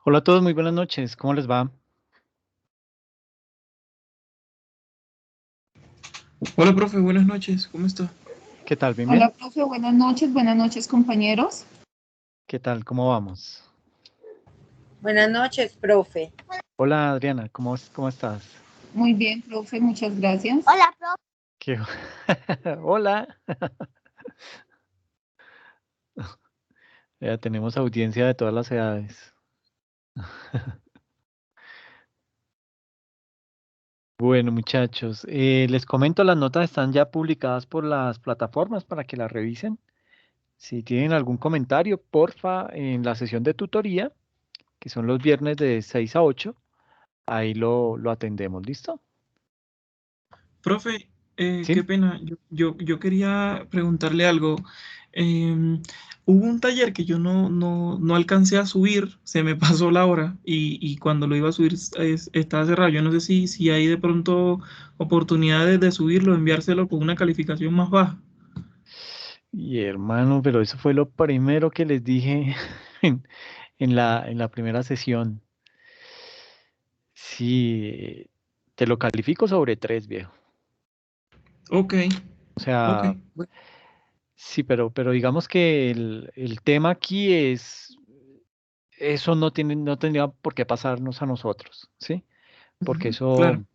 Hola a todos, muy buenas noches. ¿Cómo les va? Hola, profe, buenas noches, ¿cómo está? ¿Qué tal? ¿Bien, Hola, bien? profe, buenas noches, compañeros. ¿Qué tal? ¿Cómo vamos? Buenas noches, profe. Hola Adriana, ¿cómo estás? Muy bien, profe, muchas gracias. Hola, profe. ¿Qué- Hola. Ya tenemos audiencia de todas las edades. Bueno, muchachos, les comento, las notas están ya publicadas por las plataformas para que las revisen. Si tienen algún comentario, porfa, en la sesión de tutoría, que son los viernes de 6 a 8, ahí lo atendemos, ¿listo? Profe, ¿Sí? qué pena, yo quería preguntarle algo. Em, Hubo un taller que yo no alcancé a subir, se me pasó la hora y cuando lo iba a subir estaba cerrado. Yo no sé si hay de pronto oportunidades de subirlo, enviárselo con una calificación más baja. Y hermano, pero eso fue lo primero que les dije en, en la primera sesión. Sí, te lo califico sobre 3, viejo. Ok, O ok. sea, sí, pero digamos que el tema aquí es, eso no tendría por qué pasarnos a nosotros, ¿sí? Porque Ujú, claro. eso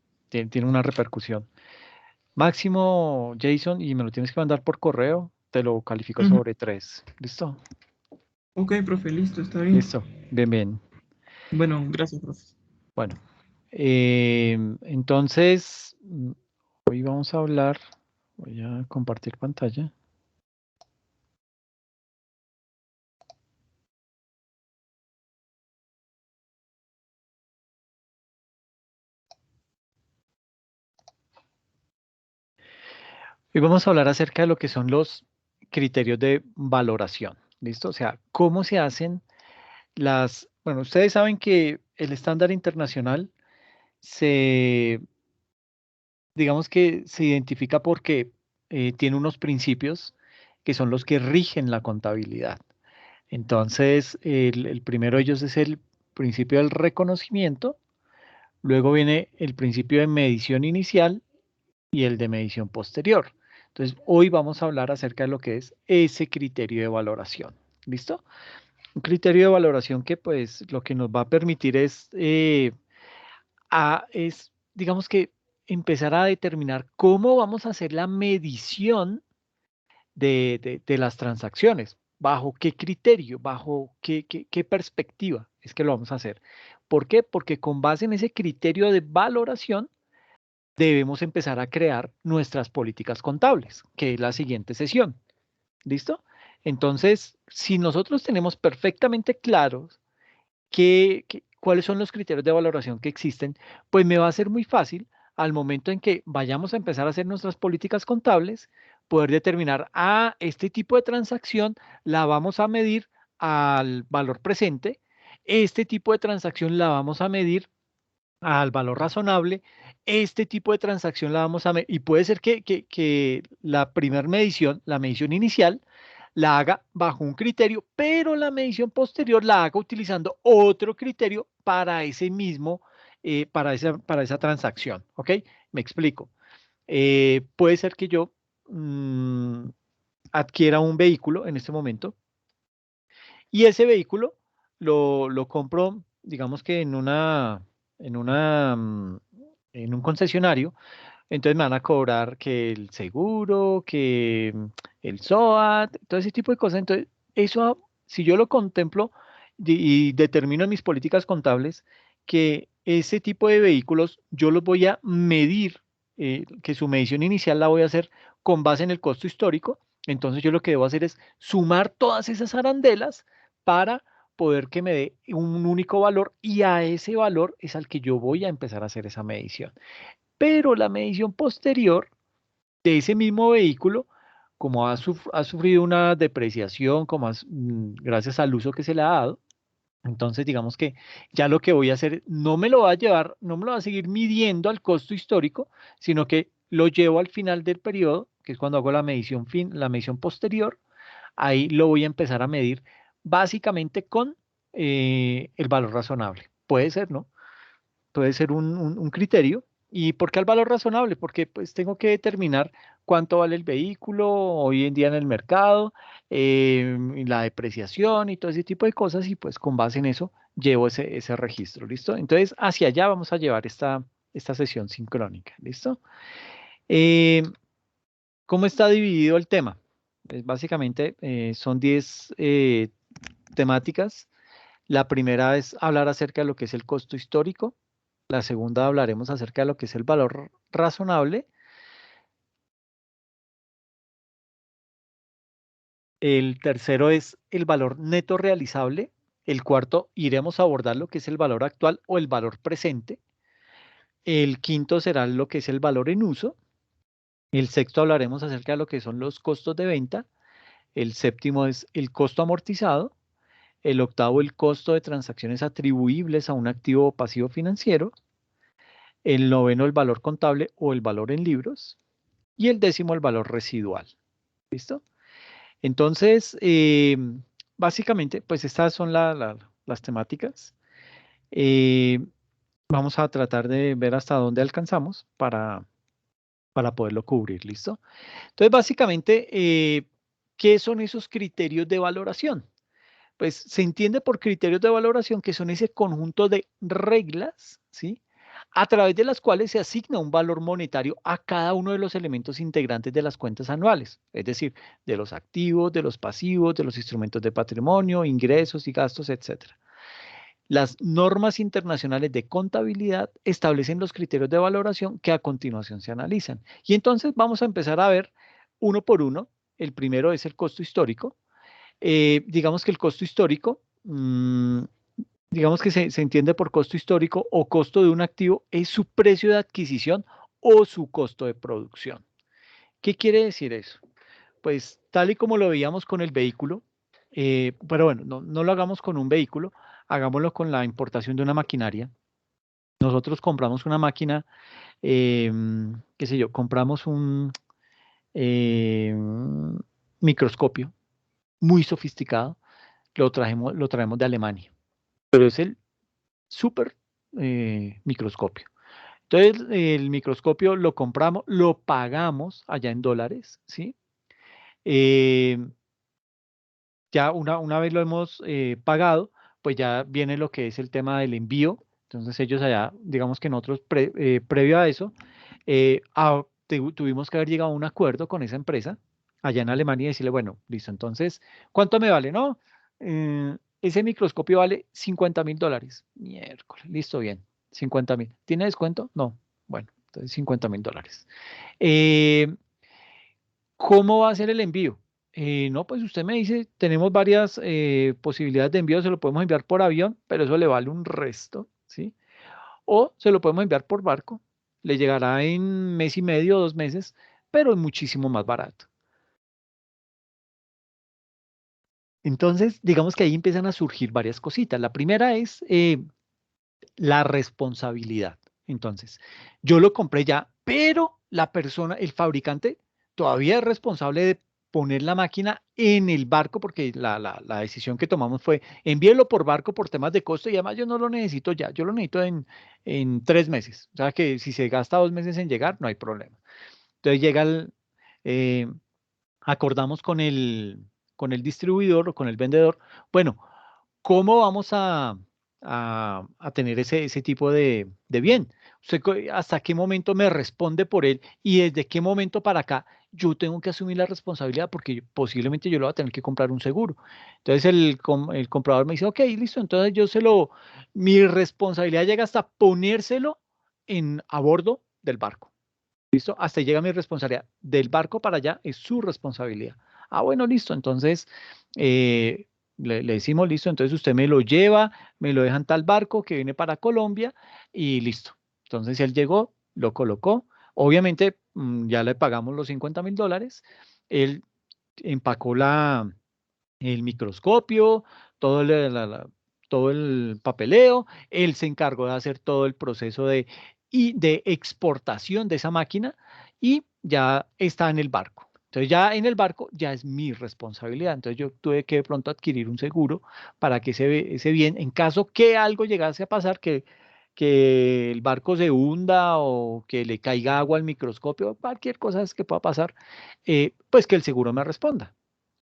tiene una repercusión. Máximo, Jason, y me lo tienes que mandar por correo, te lo califico Ujú. sobre 3. ¿Listo? Ok, profe, listo, está bien. Listo. Bien, bien. Bueno, gracias, profe. Bueno, entonces, hoy vamos a hablar, voy a compartir pantalla. Hoy vamos a hablar acerca de lo que son los criterios de valoración. ¿Listo? O sea, cómo se hacen bueno, ustedes saben que el estándar internacional se, digamos que se identifica porque tiene unos principios que son los que rigen la contabilidad. Entonces, el primero de ellos es el principio del reconocimiento. Luego viene el principio de medición inicial y el de medición posterior. Entonces, hoy vamos a hablar acerca de lo que es ese criterio de valoración. ¿Listo? Un criterio de valoración que pues lo que nos va a permitir es digamos que empezar a determinar cómo vamos a hacer la medición de las transacciones, bajo qué criterio, bajo qué perspectiva es que lo vamos a hacer. ¿Por qué? Porque con base en ese criterio de valoración, debemos empezar a crear nuestras políticas contables, que es la siguiente sesión. ¿Listo? Entonces, si nosotros tenemos perfectamente claros cuáles son los criterios de valoración que existen, pues me va a ser muy fácil al momento en que vayamos a empezar a hacer nuestras políticas contables, poder determinar, este tipo de transacción la vamos a medir al valor presente, este tipo de transacción la vamos a medir al valor razonable, este tipo de transacción la vamos a medir, y puede ser que la primera medición, la medición inicial, la haga bajo un criterio, pero la medición posterior la haga utilizando otro criterio para ese mismo, para esa transacción, ¿ok? Me explico. Puede ser que yo mm, adquiera un vehículo en este momento y ese vehículo lo compro, digamos que en una, mm, en un concesionario, entonces me van a cobrar que el seguro, que el SOAT, todo ese tipo de cosas. Entonces, eso, si yo lo contemplo y determino en mis políticas contables que ese tipo de vehículos yo los voy a medir, que su medición inicial la voy a hacer con base en el costo histórico, entonces yo lo que debo hacer es sumar todas esas arandelas para poder que me dé un único valor y a ese valor es al que yo voy a empezar a hacer esa medición. Pero la medición posterior de ese mismo vehículo, como ha sufrido una depreciación, gracias al uso que se le ha dado, entonces digamos que ya lo que voy a hacer no me lo va a llevar, no me lo va a seguir midiendo al costo histórico, sino que lo llevo al final del periodo, que es cuando hago la medición posterior, ahí lo voy a empezar a medir básicamente con el valor razonable. Puede ser, ¿no? Puede ser un criterio. ¿Y por qué el valor razonable? Porque pues tengo que determinar cuánto vale el vehículo hoy en día en el mercado, y la depreciación y todo ese tipo de cosas, y pues con base en eso llevo ese registro, ¿listo? Entonces hacia allá vamos a llevar esta sesión sincrónica, ¿listo? Eh, ¿Cómo está dividido el tema? Pues básicamente son 10 temáticas. La primera es hablar acerca de lo que es el costo histórico. La segunda hablaremos acerca de lo que es el valor razonable. El tercero es el valor neto realizable. El cuarto iremos a abordar lo que es el valor actual o el valor presente. El quinto será lo que es el valor en uso. El sexto hablaremos acerca de lo que son los costos de venta. El séptimo es el costo amortizado. El octavo, el costo de transacciones atribuibles a un activo o pasivo financiero. El noveno, el valor contable o el valor en libros. Y el décimo, el valor residual. ¿Listo? Entonces, básicamente, pues estas son las temáticas. Eh, Vamos a tratar de ver hasta dónde alcanzamos para poderlo cubrir. ¿Listo? Entonces, básicamente, ¿qué son esos criterios de valoración? Pues se entiende por criterios de valoración que son ese conjunto de reglas, ¿sí? A través de las cuales se asigna un valor monetario a cada uno de los elementos integrantes de las cuentas anuales, es decir, de los activos, de los pasivos, de los instrumentos de patrimonio, ingresos y gastos, etcétera. Las normas internacionales de contabilidad establecen los criterios de valoración que a continuación se analizan. Y entonces vamos a empezar a ver uno por uno. El primero es el costo histórico. Digamos que el costo histórico, digamos que se entiende por costo histórico o costo de un activo, es su precio de adquisición o su costo de producción. ¿Qué quiere decir eso? Pues tal y como lo veíamos con el vehículo, pero bueno, no lo hagamos con un vehículo, hagámoslo con la importación de una maquinaria. Nosotros compramos una máquina, qué sé yo, compramos un microscopio muy sofisticado, lo traemos de Alemania, pero es el súper microscopio. Entonces, el microscopio lo compramos, lo pagamos allá en dólares, ¿sí? Eh, ya una vez lo hemos pagado, pues ya viene lo que es el tema del envío. Entonces, ellos allá, digamos que nosotros, previo a eso, tuvimos que haber llegado a un acuerdo con esa empresa allá en Alemania y decirle, bueno, listo, entonces, ¿cuánto me vale? No, ese microscopio vale $50.000. Miércoles, listo, bien, 50.000. ¿Tiene descuento? No. Bueno, entonces $50.000. ¿Cómo va a ser el envío? No, pues usted me dice, tenemos varias posibilidades de envío, se lo podemos enviar por avión, pero eso le vale un resto, ¿sí? O se lo podemos enviar por barco, le llegará en mes y medio o 2 meses, pero es muchísimo más barato. Entonces, digamos que ahí empiezan a surgir varias cositas. La primera es la responsabilidad. Entonces, yo lo compré ya, pero la persona, el fabricante, todavía es responsable de poner la máquina en el barco, porque la decisión que tomamos fue envíelo por barco por temas de costo y además yo no lo necesito ya, yo lo necesito en 3 meses. O sea que si se gasta 2 meses en llegar, no hay problema. Entonces eh, acordamos con el distribuidor o con el vendedor, bueno, ¿cómo vamos a tener ese tipo de bien? ¿Hasta qué momento me responde por él y desde qué momento para acá yo tengo que asumir la responsabilidad porque posiblemente yo lo voy a tener que comprar un seguro? Entonces el comprador me dice, ok, listo, entonces mi responsabilidad llega hasta ponérselo a bordo del barco. ¿Listo? Hasta ahí llega mi responsabilidad. Del barco para allá es su responsabilidad. Ah, bueno, listo. Entonces, le decimos, listo, entonces usted me lo lleva, me lo deja en tal barco que viene para Colombia y listo. Entonces, él llegó, lo colocó. Obviamente, ya le pagamos los $50.000. Él empacó el microscopio, todo el papeleo. Él se encargó de hacer todo el proceso de exportación de esa máquina y ya está en el barco. Entonces ya en el barco ya es mi responsabilidad. Entonces yo tuve que de pronto adquirir un seguro para que ese bien, en caso que algo llegase a pasar, que el barco se hunda o que le caiga agua al microscopio, cualquier cosa que pueda pasar, pues que el seguro me responda.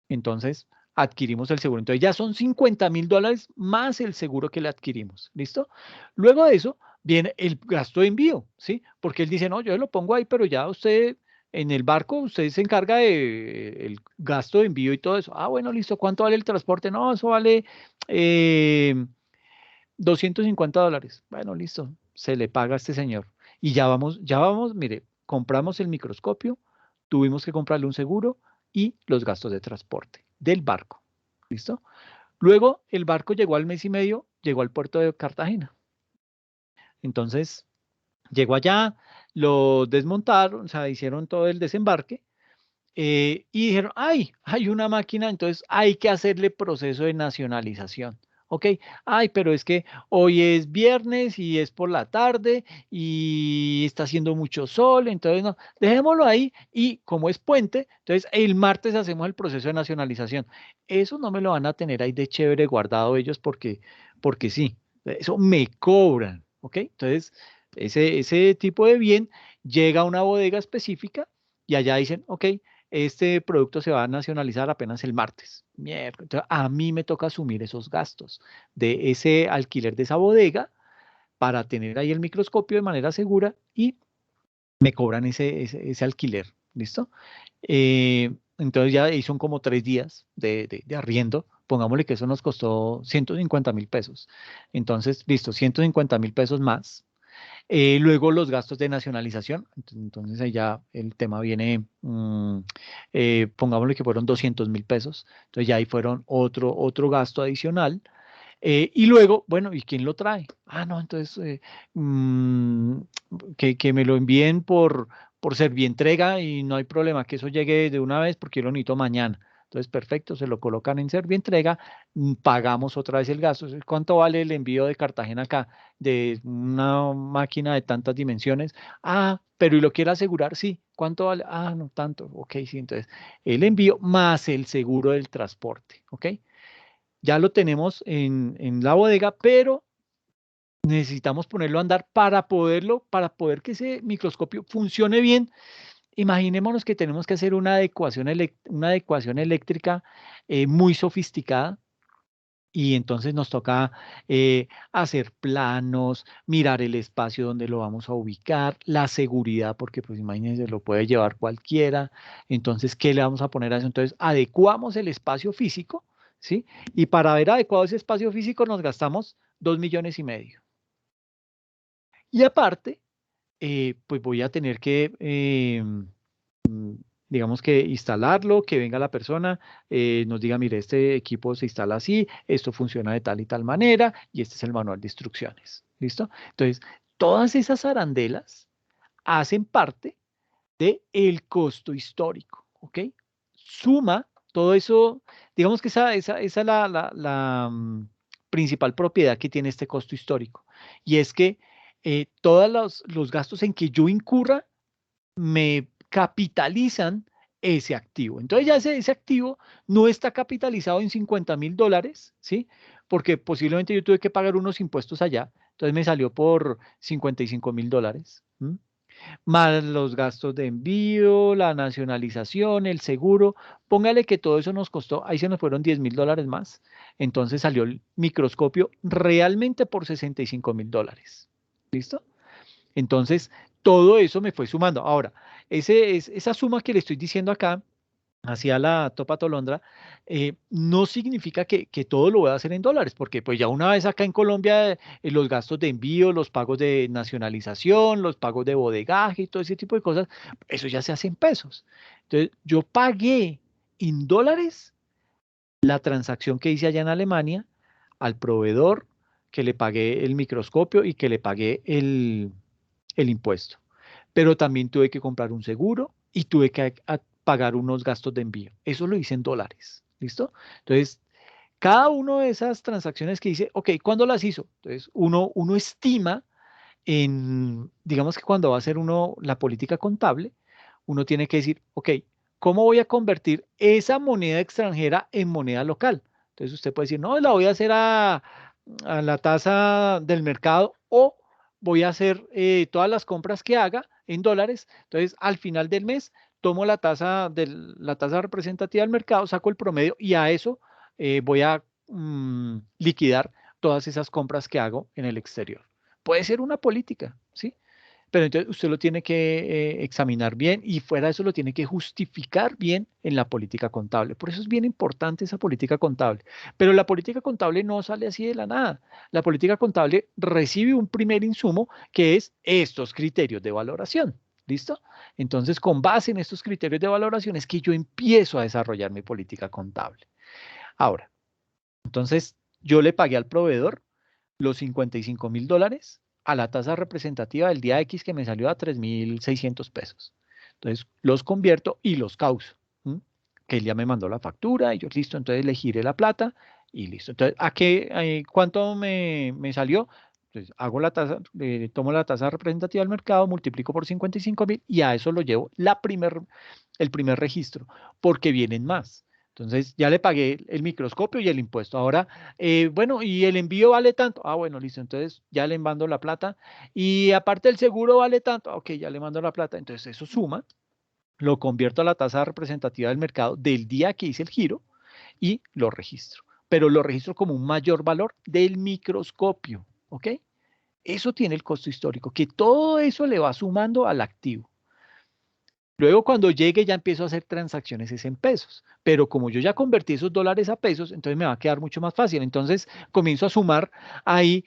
Entonces adquirimos el seguro. Entonces ya son $50,000 más el seguro que le adquirimos. ¿Listo? Luego de eso viene el gasto de envío, ¿sí? Porque él dice, no, yo lo pongo ahí, pero ya usted en el barco, usted se encarga de el gasto de envío y todo eso. Ah, bueno, listo. ¿Cuánto vale el transporte? No, eso vale $250. Bueno, listo. Se le paga a este señor. Y ya vamos, mire, compramos el microscopio, tuvimos que comprarle un seguro y los gastos de transporte del barco. ¿Listo? Luego el barco llegó al mes y medio, llegó al puerto de Cartagena. Entonces, llegó allá, lo desmontaron, o sea, hicieron todo el desembarque y dijeron, ay, hay una máquina, entonces hay que hacerle proceso de nacionalización. Ok, ay, pero es que hoy es viernes y es por la tarde y está haciendo mucho sol, entonces no, dejémoslo ahí y como es puente, entonces el martes hacemos el proceso de nacionalización. Eso no me lo van a tener ahí de chévere guardado ellos porque sí, eso me cobran, ok, entonces ese tipo de bien llega a una bodega específica y allá dicen, ok, este producto se va a nacionalizar apenas el martes. Mierda. Entonces, a mí me toca asumir esos gastos de ese alquiler de esa bodega para tener ahí el microscopio de manera segura y me cobran ese alquiler. ¿Listo? Entonces ya ahí son como 3 días de arriendo. Pongámosle que eso nos costó $150,000. Entonces, listo, $150,000 más. Luego los gastos de nacionalización, entonces ahí ya el tema viene, pongámosle que fueron $200,000, entonces ya ahí fueron otro gasto adicional. Y luego, bueno, ¿y quién lo trae? Ah, no, entonces mm, que me lo envíen por Servientrega y no hay problema, que eso llegue de una vez porque yo lo necesito mañana. Entonces, perfecto, se lo colocan en Servientrega, pagamos otra vez el gasto. ¿Cuánto vale el envío de Cartagena acá? De una máquina de tantas dimensiones. Ah, pero ¿y lo quiere asegurar? Sí. ¿Cuánto vale? Ah, no tanto. Ok, sí, entonces el envío más el seguro del transporte. ¿Ok? Ya lo tenemos en la bodega, pero necesitamos ponerlo a andar para poder que ese microscopio funcione bien. Imaginémonos que tenemos que hacer una adecuación eléctrica muy sofisticada y entonces nos toca hacer planos, mirar el espacio donde lo vamos a ubicar, la seguridad, porque pues imagínense, lo puede llevar cualquiera. Entonces, ¿qué le vamos a poner a eso? Entonces, adecuamos el espacio físico, ¿sí? Y para haber adecuado ese espacio físico nos gastamos 2,5 millones. Y aparte, pues voy a tener que digamos que instalarlo, que venga la persona, nos diga, mire, este equipo se instala así, esto funciona de tal y tal manera, y este es el manual de instrucciones. ¿Listo? Entonces, todas esas arandelas hacen parte del costo histórico, ¿ok? Suma todo eso, digamos que esa es la principal propiedad que tiene este costo histórico, y es que todos los gastos en que yo incurra me capitalizan ese activo. Entonces ya ese activo no está capitalizado en $50,000, ¿sí? Porque posiblemente yo tuve que pagar unos impuestos allá, entonces me salió por $55,000, ¿m? Más los gastos de envío, la nacionalización, el seguro, póngale que todo eso nos costó, ahí se nos fueron $10,000 más, entonces salió el microscopio realmente por $65,000. ¿Listo? Entonces, todo eso me fue sumando. Ahora, esa suma que le estoy diciendo acá, hacia la Topa Tolondra, no significa que todo lo voy a hacer en dólares, porque pues ya una vez acá en Colombia, los gastos de envío, los pagos de nacionalización, los pagos de bodegaje y todo ese tipo de cosas, eso ya se hace en pesos. Entonces, yo pagué en dólares la transacción que hice allá en Alemania al proveedor, que le pagué el microscopio y que le pagué el impuesto. Pero también tuve que comprar un seguro y tuve que pagar unos gastos de envío. Eso lo hice en dólares. ¿Listo? Entonces, cada una de esas transacciones que hice, ok, ¿cuándo las hizo? Entonces, uno estima digamos que cuando va a hacer uno la política contable, uno tiene que decir, ok, ¿cómo voy a convertir esa moneda extranjera en moneda local? Entonces usted puede decir, no, la voy a hacer a la tasa del mercado o voy a hacer todas las compras que haga en dólares. Entonces, al final del mes, tomo la tasa representativa del mercado, saco el promedio y a eso voy a liquidar todas esas compras que hago en el exterior. Puede ser una política, ¿sí? Pero entonces usted lo tiene que examinar bien y fuera de eso lo tiene que justificar bien en la política contable. Por eso es bien importante esa política contable. Pero la política contable no sale así de la nada. La política contable recibe un primer insumo que es estos criterios de valoración. ¿Listo? Entonces, con base en estos criterios de valoración es que yo empiezo a desarrollar mi política contable. Ahora, entonces yo le pagué al proveedor los $55,000 a la tasa representativa del día X que me salió a 3,600 pesos. Entonces los convierto y los causo. Que él ya me mandó la factura y yo listo, entonces le giré la plata y listo. Entonces, ¿cuánto me salió? Entonces hago la tasa, tomo la tasa representativa del mercado, multiplico por 55,000 y a eso lo llevo el primer registro, porque vienen más. Entonces ya le pagué el microscopio y el impuesto. Ahora, bueno, y el envío vale tanto. Ah, bueno, listo. Entonces ya le mando la plata. Y aparte el seguro vale tanto. Ok, ya le mando la plata. Entonces eso suma, lo convierto a la tasa representativa del mercado del día que hice el giro y lo registro. Pero lo registro como un mayor valor del microscopio. ¿Ok? Eso tiene el costo histórico, que todo eso le va sumando al activo. Luego cuando llegue ya empiezo a hacer transacciones en pesos, pero como yo ya convertí esos dólares a pesos, entonces me va a quedar mucho más fácil. Entonces comienzo a sumar ahí,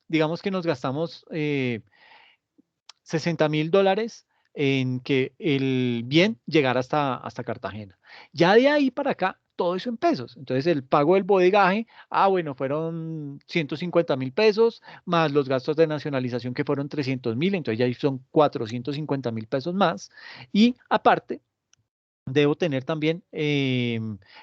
digamos que nos gastamos $60,000 en que el bien llegara hasta Cartagena. Ya de ahí para acá, todo eso en pesos. Entonces el pago del bodegaje, bueno, fueron 150,000 pesos, más los gastos de nacionalización que fueron 300,000, entonces ya ahí son 450,000 pesos más. Y aparte, debo tener también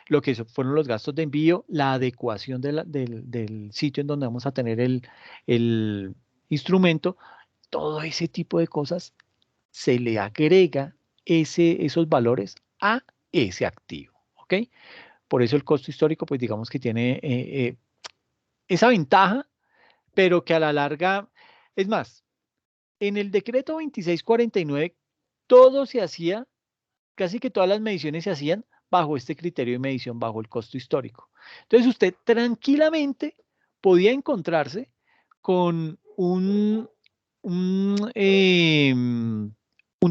lo que fueron los gastos de envío, la adecuación del sitio en donde vamos a tener el instrumento, todo ese tipo de cosas se le agrega esos valores a ese activo, ¿ok? Por eso el costo histórico, pues digamos que tiene esa ventaja, pero que a la larga, es más, en el decreto 2649, todo se hacía, casi que todas las mediciones se hacían bajo este criterio de medición, bajo el costo histórico. Entonces usted tranquilamente podía encontrarse con un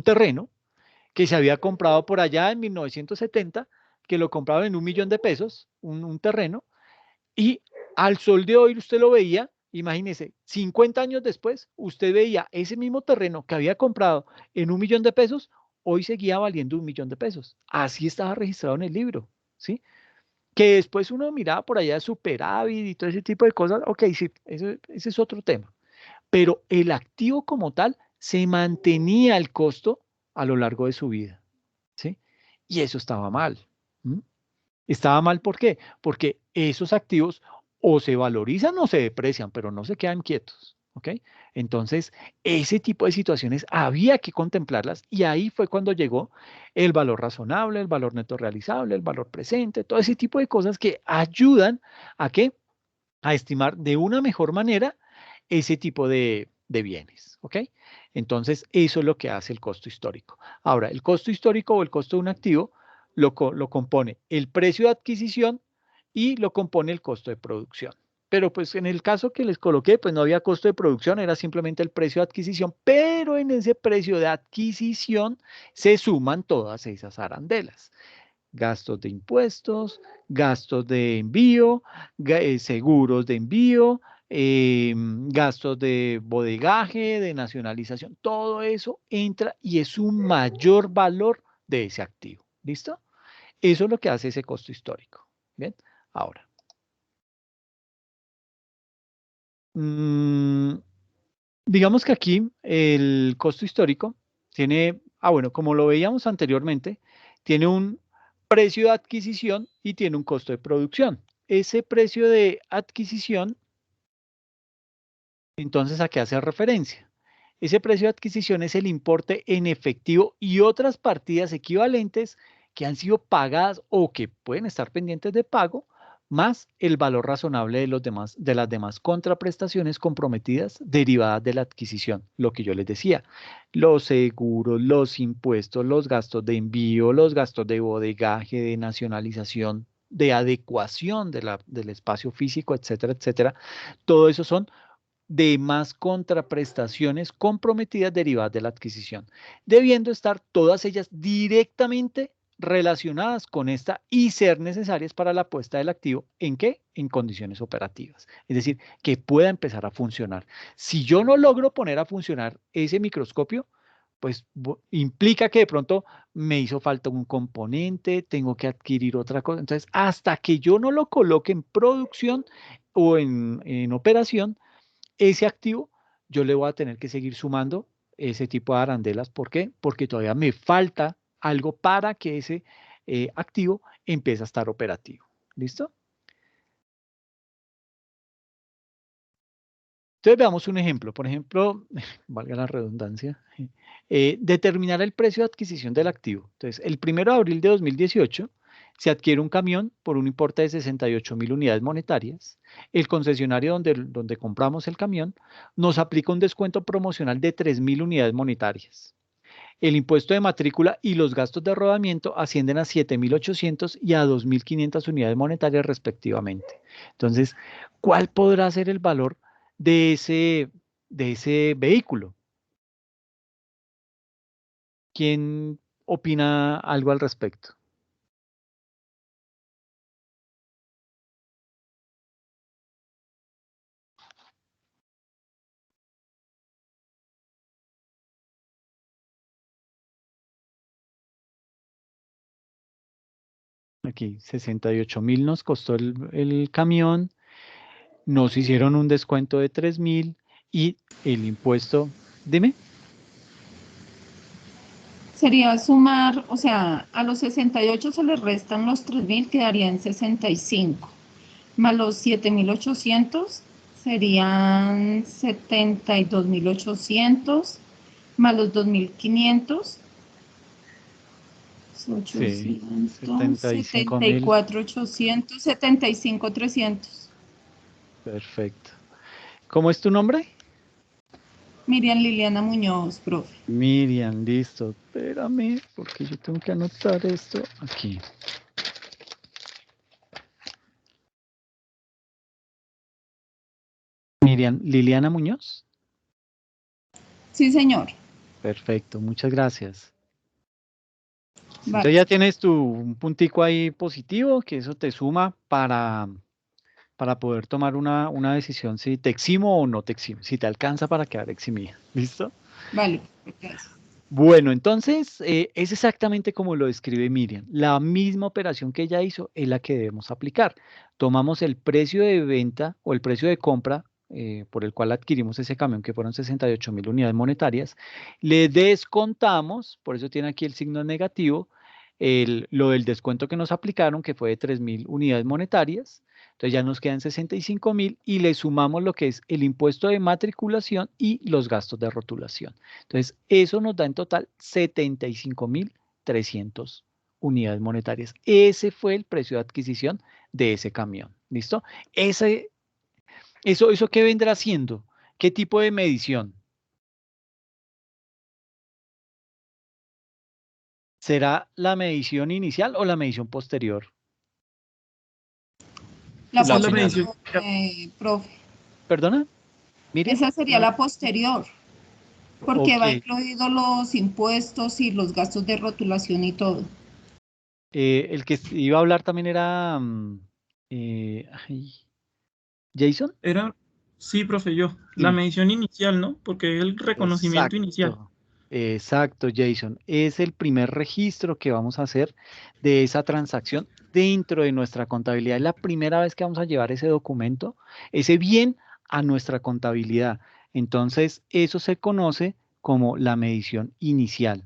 terreno que se había comprado por allá en 1970, que lo compraban en 1 millón de pesos, un terreno, y al sol de hoy usted lo veía, imagínese, 50 años después, usted veía ese mismo terreno que había comprado en 1 millón de pesos, hoy seguía valiendo 1 millón de pesos. Así estaba registrado en el libro, ¿sí? Que después uno miraba por allá superávit y todo ese tipo de cosas, ok, sí, ese es otro tema. Pero el activo como tal se mantenía el costo a lo largo de su vida, ¿sí? Y eso estaba mal. Estaba mal, ¿por qué? Porque esos activos o se valorizan o se deprecian, pero no se quedan quietos, ¿ok? Entonces, ese tipo de situaciones había que contemplarlas y ahí fue cuando llegó el valor razonable, el valor neto realizable, el valor presente, todo ese tipo de cosas que ayudan a que a estimar de una mejor manera ese tipo de bienes, ¿ok? Entonces, eso es lo que hace el costo histórico. Ahora, el costo histórico o el costo de un activo lo compone el precio de adquisición y lo compone el costo de producción. Pero pues en el caso que les coloqué, pues no había costo de producción, era simplemente el precio de adquisición, pero en ese precio de adquisición se suman todas esas arandelas. Gastos de impuestos, gastos de envío, seguros de envío, gastos de bodegaje, de nacionalización, todo eso entra y es un mayor valor de ese activo. ¿Listo? Eso es lo que hace ese costo histórico. Bien, ahora. Digamos que aquí el costo histórico tiene, bueno, como lo veíamos anteriormente, tiene un precio de adquisición y tiene un costo de producción. Ese precio de adquisición, entonces, ¿a qué hace referencia? Ese precio de adquisición es el importe en efectivo y otras partidas equivalentes que han sido pagadas o que pueden estar pendientes de pago, más el valor razonable de las demás contraprestaciones comprometidas derivadas de la adquisición. Lo que yo les decía, los seguros, los impuestos, los gastos de envío, los gastos de bodegaje, de nacionalización, de adecuación del espacio físico, etcétera, etcétera. Todo eso son demás contraprestaciones comprometidas derivadas de la adquisición, debiendo estar todas ellas directamente relacionadas con esta y ser necesarias para la puesta del activo. ¿En qué? En condiciones operativas. Es decir, que pueda empezar a funcionar. Si yo no logro poner a funcionar ese microscopio, pues implica que de pronto me hizo falta un componente, tengo que adquirir otra cosa. Entonces, hasta que yo no lo coloque en producción o en operación, ese activo, yo le voy a tener que seguir sumando ese tipo de arandelas. ¿Por qué? Porque todavía me falta algo para que ese activo empiece a estar operativo. ¿Listo? Entonces veamos un ejemplo. Por ejemplo, valga la redundancia, determinar el precio de adquisición del activo. Entonces, el 1 de abril de 2018 se adquiere un camión por un importe de 68.000 unidades monetarias. El concesionario donde compramos el camión nos aplica un descuento promocional de 3.000 unidades monetarias. El impuesto de matrícula y los gastos de rodamiento ascienden a 7.800 y a 2.500 unidades monetarias respectivamente. Entonces, ¿cuál podrá ser el valor de ese vehículo? ¿Quién opina algo al respecto? Aquí, 68.000 nos costó el camión, nos hicieron un descuento de 3.000 y el impuesto, dime. Sería sumar, o sea, a los 68 se les restan los 3.000, quedarían 65. Más los 7.800 serían 72.800. Más los 2.500. 800, 75.000. 74.800, 75.300. Perfecto. ¿Cómo es tu nombre? Miriam Liliana Muñoz, profe. Miriam, listo. Espérame, porque yo tengo que anotar esto aquí. Miriam Liliana Muñoz. Sí, señor. Perfecto, muchas gracias. Vale. Entonces ya tienes un puntico ahí positivo, que eso te suma para poder tomar una decisión si te eximo o no te eximo, si te alcanza para quedar eximida. ¿Listo? Vale, gracias. Bueno, entonces es exactamente como lo describe Miriam. La misma operación que ella hizo es la que debemos aplicar. Tomamos el precio de venta o el precio de compra por el cual adquirimos ese camión, que fueron 68.000 unidades monetarias. Le descontamos, por eso tiene aquí el signo negativo, lo del descuento que nos aplicaron, que fue de 3.000 unidades monetarias. Entonces ya nos quedan 65.000 y le sumamos lo que es el impuesto de matriculación y los gastos de rotulación. Entonces, eso nos da en total 75.300 unidades monetarias. Ese fue el precio de adquisición de ese camión. ¿Listo? ¿Eso qué vendrá siendo? ¿Qué tipo de medición? ¿Será la medición inicial o la medición posterior? La Esa es la posterior, medición. profe. ¿Perdona? Miriam. Esa sería la posterior, porque Ok. va incluido los impuestos y los gastos de rotulación y todo. El que iba a hablar también era Jason. Sí, profe, yo. La medición inicial, ¿no? Porque es el reconocimiento inicial. Exacto, Jason. Es el primer registro que vamos a hacer de esa transacción dentro de nuestra contabilidad. Es la primera vez que vamos a llevar ese documento, ese bien a nuestra contabilidad. Entonces, eso se conoce como la medición inicial.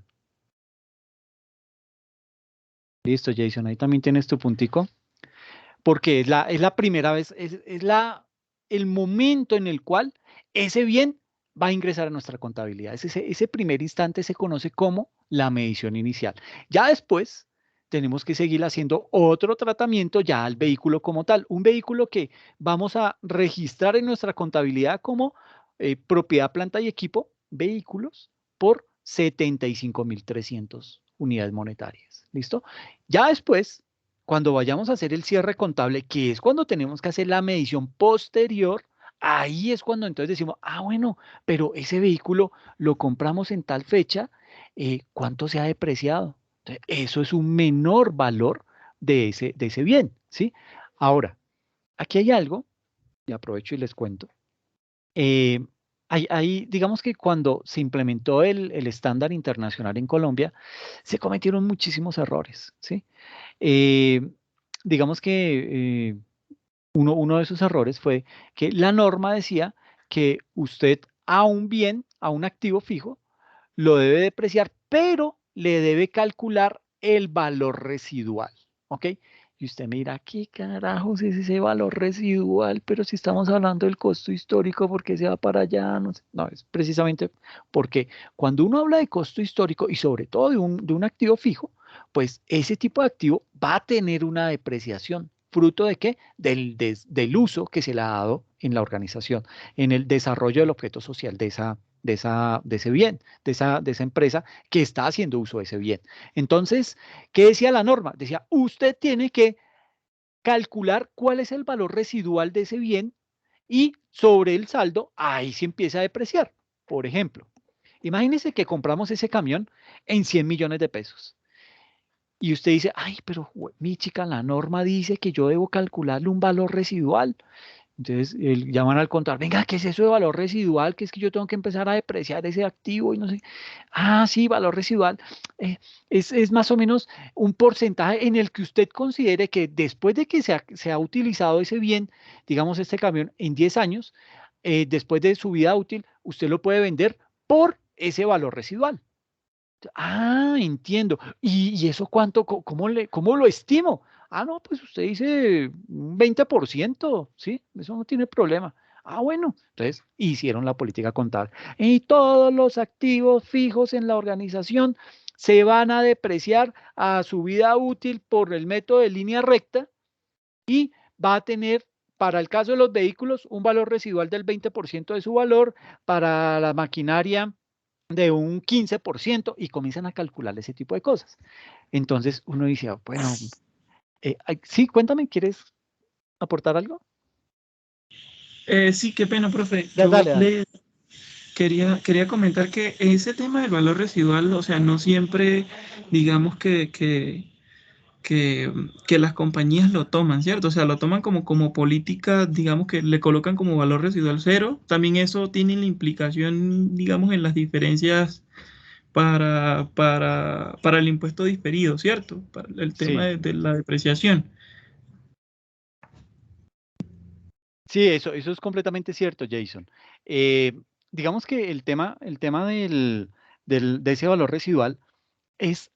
Listo, Jason. Ahí también tienes tu puntico. Porque es la primera vez, el momento en el cual ese bien va a ingresar a nuestra contabilidad. Ese primer instante se conoce como la medición inicial. Ya después tenemos que seguir haciendo otro tratamiento ya al vehículo como tal. Un vehículo que vamos a registrar en nuestra contabilidad como propiedad, planta y equipo, vehículos, por 75.300 unidades monetarias. ¿Listo? Ya después, cuando vayamos a hacer el cierre contable, que es cuando tenemos que hacer la medición posterior, ahí es cuando entonces decimos, ah, bueno, pero ese vehículo lo compramos en tal fecha, ¿cuánto se ha depreciado? Entonces, eso es un menor valor de ese bien, ¿sí? Ahora, aquí hay algo, y aprovecho y les cuento. eh, digamos que cuando se implementó el estándar internacional en Colombia, se cometieron muchísimos errores, ¿sí? Eh, digamos que uno de esos errores fue que la norma decía que usted a un bien, a un activo fijo, lo debe depreciar, pero le debe calcular el valor residual, ¿ok? Y usted me dirá, ¿qué carajos es ese valor residual? Pero si estamos hablando del costo histórico, ¿por qué se va para allá? No sé. No, es precisamente porque cuando uno habla de costo histórico y sobre todo de un activo fijo, pues ese tipo de activo va a tener una depreciación. ¿Fruto de qué? Del uso que se le ha dado en la organización, en el desarrollo del objeto social de ese bien, de esa empresa que está haciendo uso de ese bien. Entonces, ¿qué decía la norma? Decía, usted tiene que calcular cuál es el valor residual de ese bien y sobre el saldo, ahí se empieza a depreciar. Por ejemplo, imagínese que compramos ese camión en 100 millones de pesos. Y usted dice, ay, pero mi chica, la norma dice que yo debo calcularle un valor residual. Entonces llaman al contador, venga, ¿qué es eso de valor residual? Que es que yo tengo que empezar a depreciar ese activo y no sé. Ah, sí, valor residual. Es más o menos un porcentaje en el que usted considere que después de que se ha utilizado ese bien, digamos este camión, en 10 años, después de su vida útil, usted lo puede vender por ese valor residual. Ah, entiendo. ¿Y eso cuánto, cómo lo estimo? Ah, no, pues usted dice un 20%, ¿sí? Eso no tiene problema. Ah, bueno, entonces hicieron la política contable. Y todos los activos fijos en la organización se van a depreciar a su vida útil por el método de línea recta y va a tener, para el caso de los vehículos, un valor residual del 20% de su valor, para la maquinaria de un 15% y comienzan a calcular ese tipo de cosas. Entonces uno dice, ah, bueno, sí, cuéntame, ¿quieres aportar algo? Sí, qué pena, profe. Ya, Yo dale, dale. le quería comentar que ese tema del valor residual, o sea, no siempre, digamos que las compañías lo toman, ¿cierto? O sea, lo toman como política, digamos que le colocan como valor residual cero. También eso tiene la implicación, digamos, en las diferencias para el impuesto diferido, ¿cierto? Para el tema Sí, de la depreciación. sí, eso es completamente cierto, Jason. Eh, digamos que el tema de ese valor residual es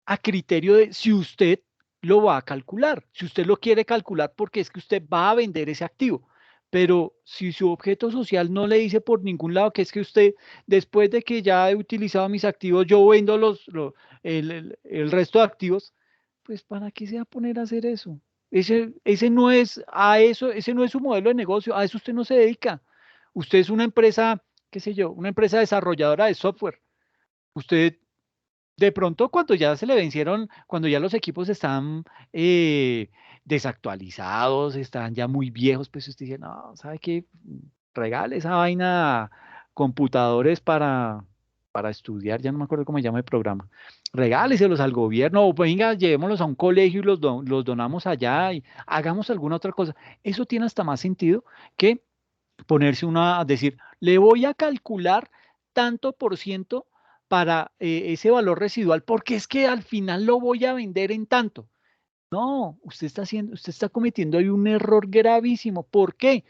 a criterio de si usted lo va a calcular, si usted lo quiere calcular porque es que usted va a vender ese activo. Pero si su objeto social no le dice por ningún lado que es que usted, después de que ya he utilizado mis activos, yo vendo el resto de activos, pues ¿para qué se va a poner a hacer eso? Ese no es a eso, ese no es su modelo de negocio, a eso usted no se dedica. Usted es una empresa, qué sé yo, una empresa desarrolladora de software. Usted de pronto, cuando ya se le vencieron, cuando ya los equipos están desactualizados, están ya muy viejos, pues usted dice, no, ¿sabe qué? Regale esa vaina a computadores para estudiar, ya no me acuerdo cómo se llama el programa. Regáleselos al gobierno, o pues, venga, llevémoslos a un colegio y los donamos allá y hagamos alguna otra cosa. Eso tiene hasta más sentido que ponerse uno a decir, le voy a calcular tanto por ciento para ese valor residual, porque es que al final lo voy a vender en tanto. No, usted está cometiendo ahí un error gravísimo. ¿Por qué?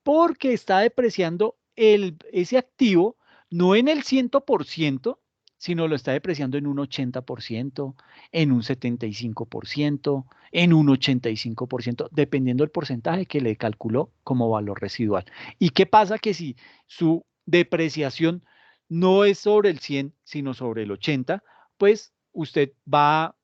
Porque está depreciando ese activo no en el 100%, sino lo está depreciando en un 80%, en un 75%, en un 85%, dependiendo del porcentaje que le calculó como valor residual. ¿Y qué pasa que si su depreciación no es sobre el 100, sino sobre el 80, pues usted va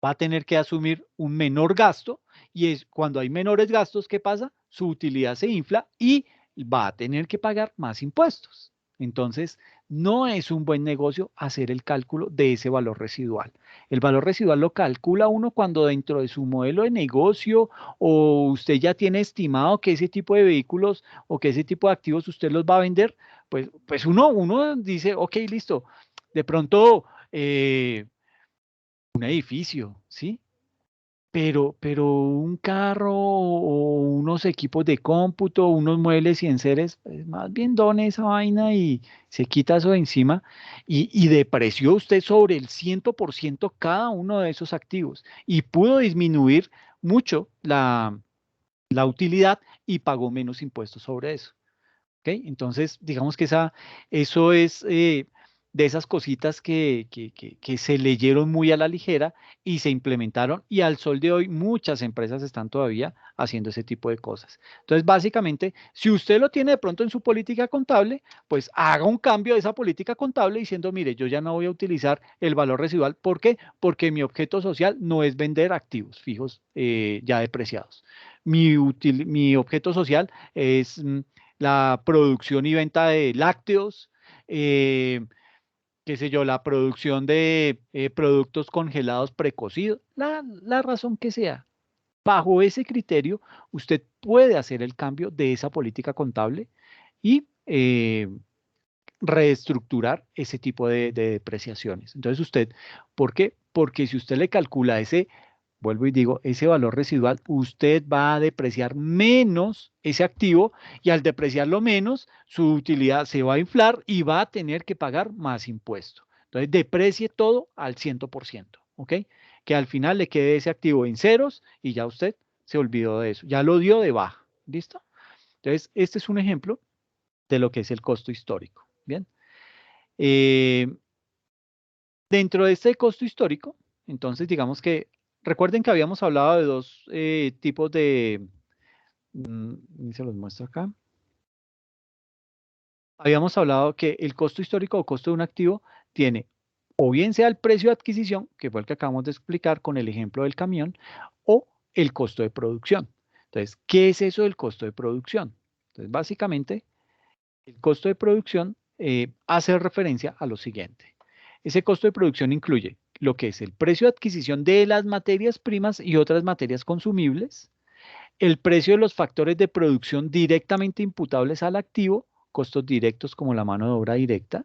a tener que asumir un menor gasto y es cuando hay menores gastos, ¿qué pasa? Su utilidad se infla y va a tener que pagar más impuestos. Entonces, no es un buen negocio hacer el cálculo de ese valor residual. El valor residual lo calcula uno cuando dentro de su modelo de negocio o usted ya tiene estimado que ese tipo de vehículos o que ese tipo de activos usted los va a vender, pues uno dice, ok, listo, de pronto un edificio, ¿sí? Pero un carro o unos equipos de cómputo, unos muebles y enseres, pues más bien done esa vaina y se quita eso de encima y depreció usted sobre el 100% cada uno de esos activos y pudo disminuir mucho la utilidad y pagó menos impuestos sobre eso. ¿Ok? Entonces, digamos que eso es de esas cositas que se leyeron muy a la ligera y se implementaron y al sol de hoy muchas empresas están todavía haciendo ese tipo de cosas. Entonces, básicamente, si usted lo tiene de pronto en su política contable, pues haga un cambio de esa política contable diciendo, mire, yo ya no voy a utilizar el valor residual. ¿Por qué? Porque mi objeto social no es vender activos fijos ya depreciados. Mi objeto social es la producción y venta de lácteos, eh, qué sé yo, la producción de productos congelados precocidos, la razón que sea. Bajo ese criterio, usted puede hacer el cambio de esa política contable y reestructurar ese tipo de depreciaciones. Entonces usted, ¿por qué? Porque si usted le calcula ese, vuelvo y digo, ese valor residual, usted va a depreciar menos ese activo y al depreciarlo menos, su utilidad se va a inflar y va a tener que pagar más impuesto. Entonces deprecie todo al 100%, ¿ok? Que al final le quede ese activo en ceros y ya usted se olvidó de eso, ya lo dio de baja, ¿listo? Entonces, este es un ejemplo de lo que es el costo histórico. Bien. Eh, Dentro de este costo histórico, entonces digamos que, recuerden que habíamos hablado de dos tipos de, se los muestro acá. Habíamos hablado que el costo histórico o costo de un activo tiene o bien sea el precio de adquisición, que fue el que acabamos de explicar con el ejemplo del camión, o el costo de producción. Entonces, ¿qué es eso del costo de producción? Entonces, básicamente, el costo de producción hace referencia a lo siguiente. Ese costo de producción incluye lo que es el precio de adquisición de las materias primas y otras materias consumibles, el precio de los factores de producción directamente imputables al activo, costos directos como la mano de obra directa,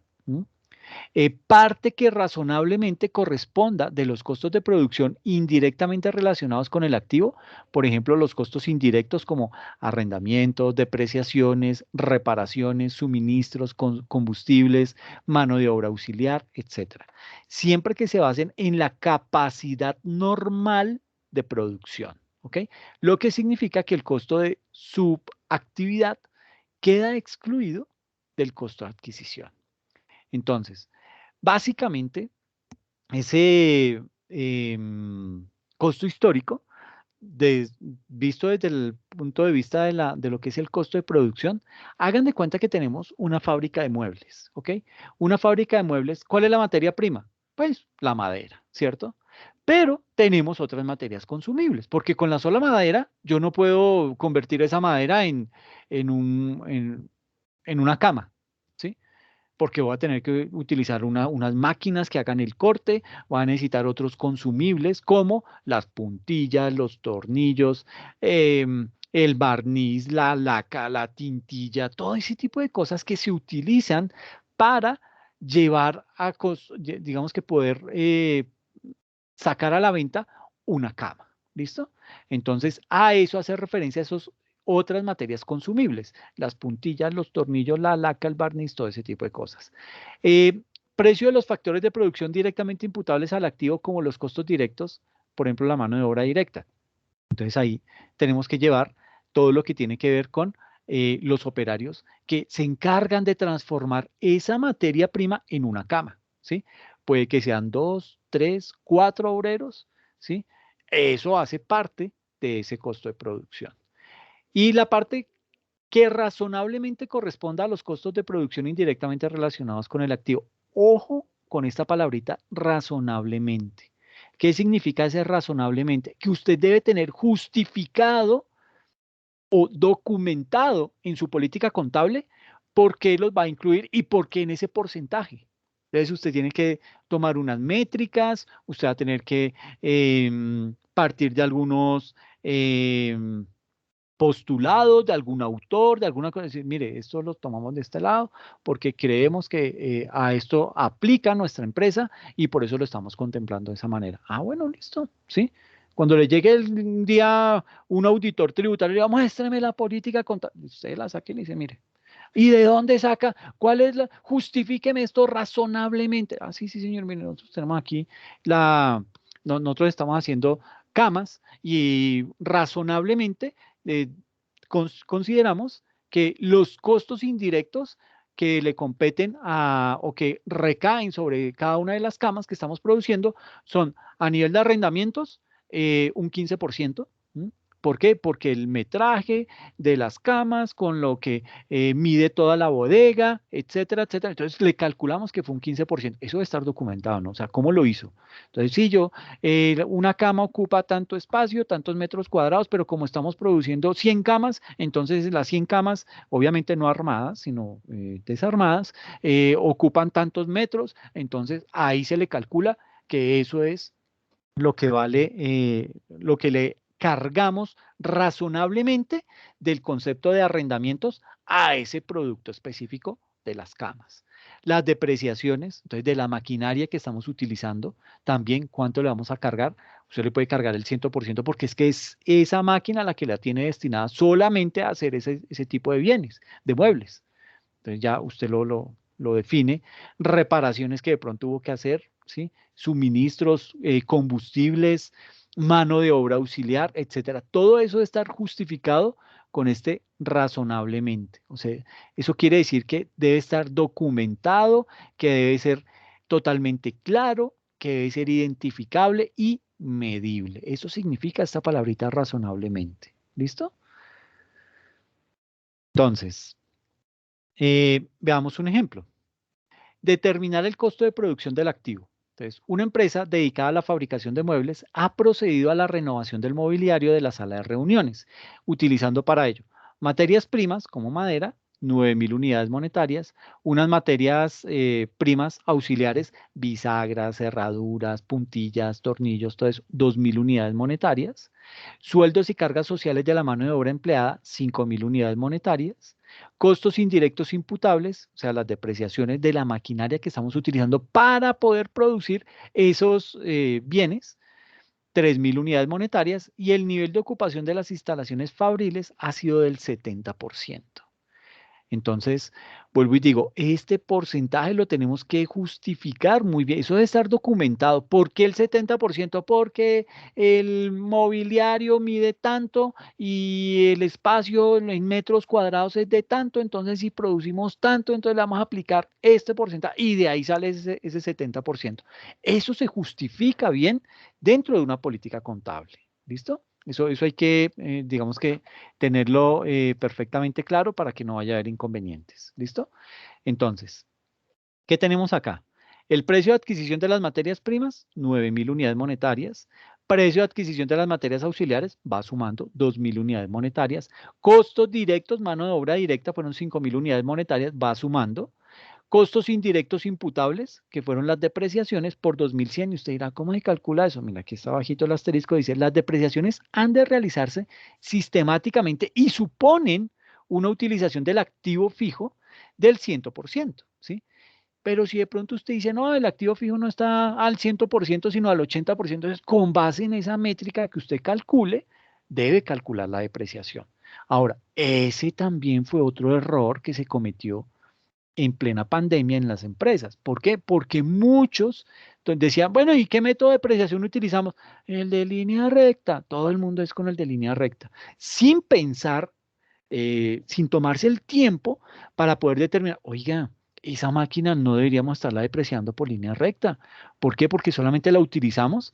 parte que razonablemente corresponda de los costos de producción indirectamente relacionados con el activo, por ejemplo, los costos indirectos como arrendamientos, depreciaciones, reparaciones, suministros, combustibles, mano de obra auxiliar, etcétera. Siempre que se basen en la capacidad normal de producción, ¿ok? Lo que significa que el costo de subactividad queda excluido del costo de adquisición. Entonces, básicamente, ese costo histórico, visto desde el punto de vista de lo que es el costo de producción, hagan de cuenta que tenemos una fábrica de muebles, ¿ok? Una fábrica de muebles, ¿cuál es la materia prima? Pues la madera, ¿cierto? Pero tenemos otras materias consumibles, porque con la sola madera yo no puedo convertir esa madera en una cama, ¿sí? Porque voy a tener que utilizar unas máquinas que hagan el corte, voy a necesitar otros consumibles como las puntillas, los tornillos, el barniz, la laca, la tintilla, todo ese tipo de cosas que se utilizan para llevar a, digamos que poder sacar a la venta una cama. ¿Listo? Entonces, a eso hace referencia a esos otras materias consumibles, las puntillas, los tornillos, la laca, el barniz, todo ese tipo de cosas. Precio de los factores de producción directamente imputables al activo como los costos directos, por ejemplo, la mano de obra directa. Entonces ahí tenemos que llevar todo lo que tiene que ver con los operarios que se encargan de transformar esa materia prima en una cama, ¿sí? Puede que sean 2, 3, 4 obreros, ¿sí? Eso hace parte de ese costo de producción. Y la parte que razonablemente corresponda a los costos de producción indirectamente relacionados con el activo. Ojo con esta palabrita, razonablemente. ¿Qué significa ese razonablemente? Que usted debe tener justificado o documentado en su política contable por qué los va a incluir y por qué en ese porcentaje. Entonces usted tiene que tomar unas métricas, usted va a tener que partir de algunos postulados, de algún autor, de alguna cosa, decir, mire, esto lo tomamos de este lado porque creemos que a esto aplica nuestra empresa y por eso lo estamos contemplando de esa manera. Ah, bueno, listo, ¿sí? Cuando le llegue un día un auditor tributario, le diga, muéstrame la política contable, usted la saque y le dice, mire, ¿y de dónde saca? ¿Cuál es la? Justifíqueme esto razonablemente. Ah, sí, sí, señor, mire, nosotros tenemos aquí nosotros estamos haciendo camas y razonablemente consideramos que los costos indirectos que le competen o que recaen sobre cada una de las camas que estamos produciendo son a nivel de arrendamientos un 15%. ¿Por qué? Porque el metraje de las camas con lo que mide toda la bodega, etcétera, etcétera. Entonces le calculamos que fue un 15%. Eso debe estar documentado, ¿no? O sea, ¿cómo lo hizo? Entonces, si una cama ocupa tanto espacio, tantos metros cuadrados, pero como estamos produciendo 100 camas, entonces las 100 camas, obviamente no armadas, sino desarmadas, ocupan tantos metros, entonces ahí se le calcula que eso es lo que vale, lo que le cargamos razonablemente del concepto de arrendamientos a ese producto específico de las camas. Las depreciaciones, entonces de la maquinaria que estamos utilizando, también cuánto le vamos a cargar. Usted le puede cargar el 100% porque es que es esa máquina la que la tiene destinada solamente a hacer ese tipo de bienes, de muebles. Entonces ya usted lo define. Reparaciones que de pronto hubo que hacer, ¿sí? Suministros, combustibles, mano de obra auxiliar, etcétera. Todo eso debe estar justificado con este razonablemente. O sea, eso quiere decir que debe estar documentado, que debe ser totalmente claro, que debe ser identificable y medible. Eso significa esta palabrita razonablemente. ¿Listo? Entonces, veamos un ejemplo. Determinar el costo de producción del activo. Entonces, una empresa dedicada a la fabricación de muebles ha procedido a la renovación del mobiliario de la sala de reuniones, utilizando para ello materias primas como madera, 9.000 unidades monetarias, unas materias primas auxiliares, bisagras, cerraduras, puntillas, tornillos, todo eso, 2.000 unidades monetarias, sueldos y cargas sociales de la mano de obra empleada, 5.000 unidades monetarias, costos indirectos imputables, o sea, las depreciaciones de la maquinaria que estamos utilizando para poder producir esos bienes, 3.000 unidades monetarias, y el nivel de ocupación de las instalaciones fabriles ha sido del 70%. Entonces, vuelvo y digo, este porcentaje lo tenemos que justificar muy bien. Eso debe estar documentado. ¿Por qué el 70%? Porque el mobiliario mide tanto y el espacio en metros cuadrados es de tanto. Entonces, si producimos tanto, entonces le vamos a aplicar este porcentaje y de ahí sale ese 70%. Eso se justifica bien dentro de una política contable. ¿Listo? Eso hay que, digamos que, tenerlo perfectamente claro para que no vaya a haber inconvenientes. ¿Listo? Entonces, ¿qué tenemos acá? El precio de adquisición de las materias primas, 9.000 unidades monetarias. Precio de adquisición de las materias auxiliares, va sumando 2.000 unidades monetarias. Costos directos, mano de obra directa, fueron 5.000 unidades monetarias, va sumando. Costos indirectos imputables, que fueron las depreciaciones por 2.100. Y usted dirá, ¿cómo se calcula eso? Mira, aquí está bajito el asterisco, dice, las depreciaciones han de realizarse sistemáticamente y suponen una utilización del activo fijo del 100%, ¿sí? Pero si de pronto usted dice, no, el activo fijo no está al 100%, sino al 80%, entonces con base en esa métrica que usted calcule, debe calcular la depreciación. Ahora, ese también fue otro error que se cometió en plena pandemia en las empresas. ¿Por qué? Porque muchos decían, bueno, ¿y qué método de depreciación utilizamos? El de línea recta. Todo el mundo es con el de línea recta, sin pensar, sin tomarse el tiempo para poder determinar, oiga, esa máquina no deberíamos estarla depreciando por línea recta. ¿Por qué? Porque solamente la utilizamos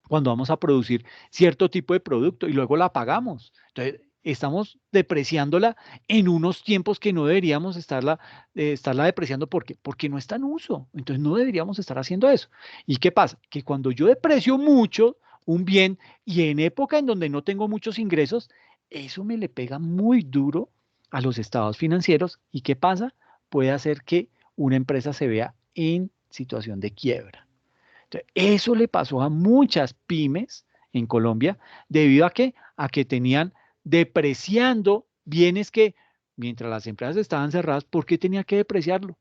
cuando vamos a producir cierto tipo de producto y luego la pagamos. Entonces, estamos depreciándola en unos tiempos que no deberíamos estarla depreciando porque no está en uso. Entonces no deberíamos estar haciendo eso. ¿Y qué pasa? Que cuando yo deprecio mucho un bien y en época en donde no tengo muchos ingresos, eso me le pega muy duro a los estados financieros. ¿Y qué pasa? Puede hacer que una empresa se vea en situación de quiebra. Entonces, eso le pasó a muchas pymes en Colombia debido a que tenían depreciando bienes que mientras las empresas estaban cerradas, ¿por qué tenía que depreciarlo?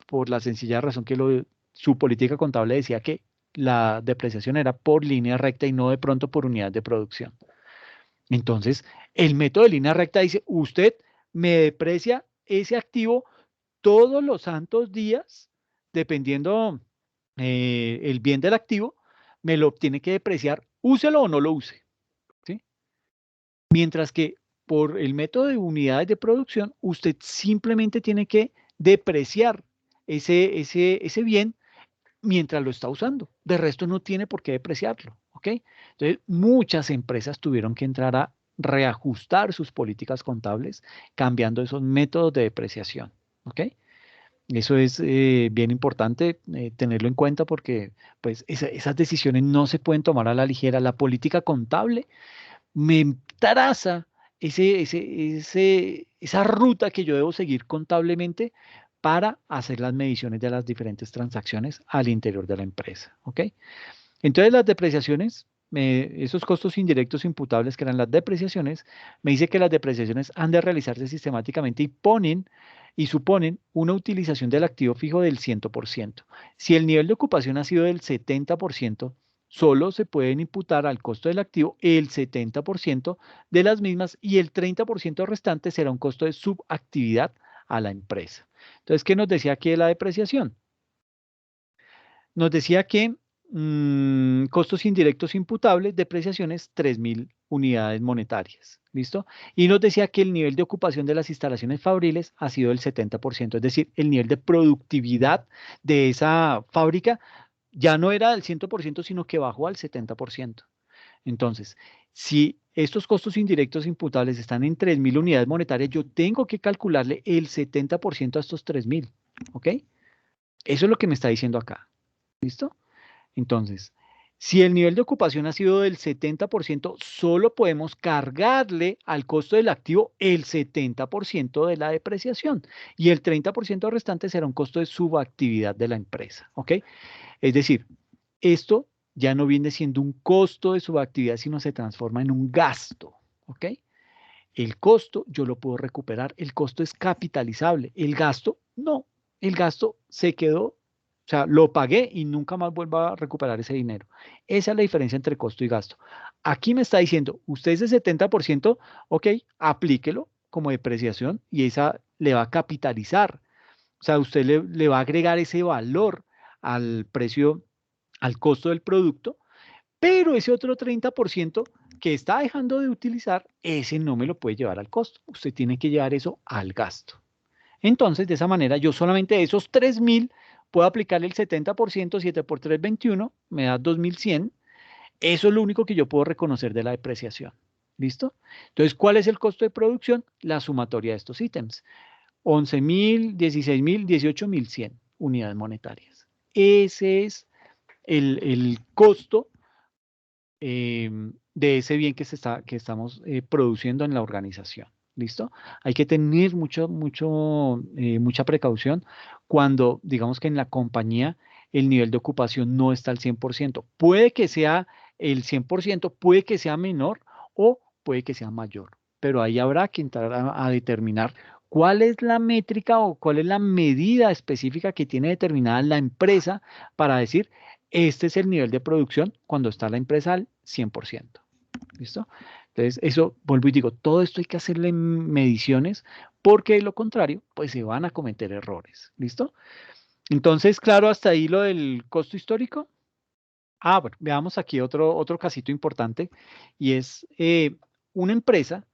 Por la sencilla razón que su política contable decía que la depreciación era por línea recta y no de pronto por unidad de producción. Entonces, el método de línea recta dice, usted me deprecia ese activo todos los santos días, dependiendo el bien del activo, me lo tiene que depreciar, úselo o no lo use, ¿sí? Mientras que por el método de unidades de producción, usted simplemente tiene que depreciar ese bien mientras lo está usando. De resto no tiene por qué depreciarlo, ¿ok? Entonces, muchas empresas tuvieron que entrar a reajustar sus políticas contables cambiando esos métodos de depreciación, ¿ok? Eso es bien importante tenerlo en cuenta porque pues, esas decisiones no se pueden tomar a la ligera. La política contable me traza esa ruta que yo debo seguir contablemente para hacer las mediciones de las diferentes transacciones al interior de la empresa. ¿Ok? Entonces las depreciaciones, esos costos indirectos imputables que eran las depreciaciones, me dice que las depreciaciones han de realizarse sistemáticamente y suponen una utilización del activo fijo del 100%. Si el nivel de ocupación ha sido del 70%, solo se pueden imputar al costo del activo el 70% de las mismas y el 30% restante será un costo de subactividad a la empresa. Entonces, ¿qué nos decía aquí de la depreciación? Nos decía que costos indirectos imputables, depreciaciones 3.000 unidades monetarias. ¿Listo? Y nos decía que el nivel de ocupación de las instalaciones fabriles ha sido del 70%, es decir, el nivel de productividad de esa fábrica ya no era del 100%, sino que bajó al 70%. Entonces, si estos costos indirectos imputables están en 3.000 unidades monetarias, yo tengo que calcularle el 70% a estos 3.000. ¿Ok? Eso es lo que me está diciendo acá. ¿Listo? Entonces, si el nivel de ocupación ha sido del 70%, solo podemos cargarle al costo del activo el 70% de la depreciación y el 30% restante será un costo de subactividad de la empresa. ¿Ok? Es decir, esto ya no viene siendo un costo de subactividad, sino se transforma en un gasto. ¿Ok? El costo yo lo puedo recuperar, el costo es capitalizable, el gasto no, el gasto se quedó, o sea, lo pagué y nunca más vuelvo a recuperar ese dinero. Esa es la diferencia entre costo y gasto. Aquí me está diciendo, usted ese 70%, ok, aplíquelo como depreciación y esa le va a capitalizar. O sea, usted le va a agregar ese valor al precio, al costo del producto, pero ese otro 30% que está dejando de utilizar, ese no me lo puede llevar al costo. Usted tiene que llevar eso al gasto. Entonces, de esa manera, yo solamente de esos 3.000 puedo aplicarle el 70%, 7 por 3, 21, me da 2.100. Eso es lo único que yo puedo reconocer de la depreciación. ¿Listo? Entonces, ¿cuál es el costo de producción? La sumatoria de estos ítems. 11.000, 16.000, 18.100 unidades monetarias. Ese es el costo de ese bien que estamos produciendo en la organización. ¿Listo? Hay que tener mucha precaución cuando, digamos que en la compañía el nivel de ocupación no está al 100%. Puede que sea el 100%, puede que sea menor o puede que sea mayor, pero ahí habrá que entrar a determinar cuál es la métrica o cuál es la medida específica que tiene determinada la empresa para decir, este es el nivel de producción cuando está la empresa al 100%. ¿Listo? Entonces, eso, vuelvo y digo, todo esto hay que hacerle mediciones porque de lo contrario, pues se van a cometer errores. ¿Listo? Entonces, claro, hasta ahí lo del costo histórico. Bueno, veamos aquí otro casito importante y es una empresa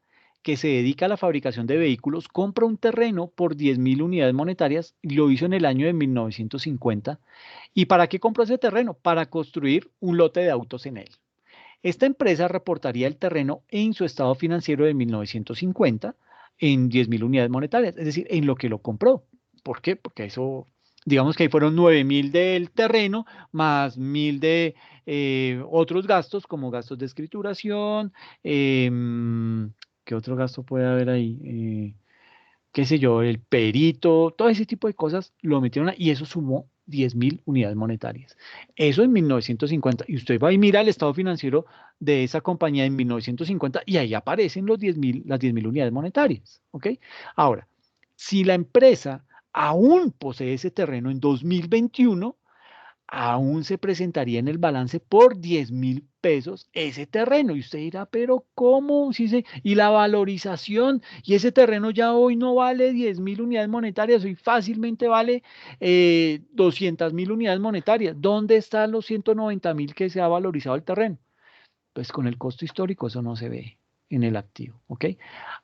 que se dedica a la fabricación de vehículos, compra un terreno por 10.000 unidades monetarias y lo hizo en el año de 1950. ¿Y para qué compró ese terreno? Para construir un lote de autos en él. Esta empresa reportaría el terreno en su estado financiero de 1950 en 10.000 unidades monetarias, es decir, en lo que lo compró. ¿Por qué? Porque eso, digamos que ahí fueron 9.000 del terreno, más 1.000 de otros gastos, como gastos de escrituración, ¿qué otro gasto puede haber ahí? Qué sé yo, el perito, todo ese tipo de cosas lo metieron y eso sumó 10.000 unidades monetarias. Eso en 1950. Y usted va y mira el estado financiero de esa compañía en 1950 y ahí aparecen las 10.000 unidades monetarias. ¿Ok? Ahora, si la empresa aún posee ese terreno en 2021, aún se presentaría en el balance por 10.000 pesos ese terreno. Y usted dirá, pero ¿cómo? Y la valorización, y ese terreno ya hoy no vale 10.000 unidades monetarias, hoy fácilmente vale 200.000 unidades monetarias. ¿Dónde están los 190.000 que se ha valorizado el terreno? Pues con el costo histórico eso no se ve en el activo, ¿ok?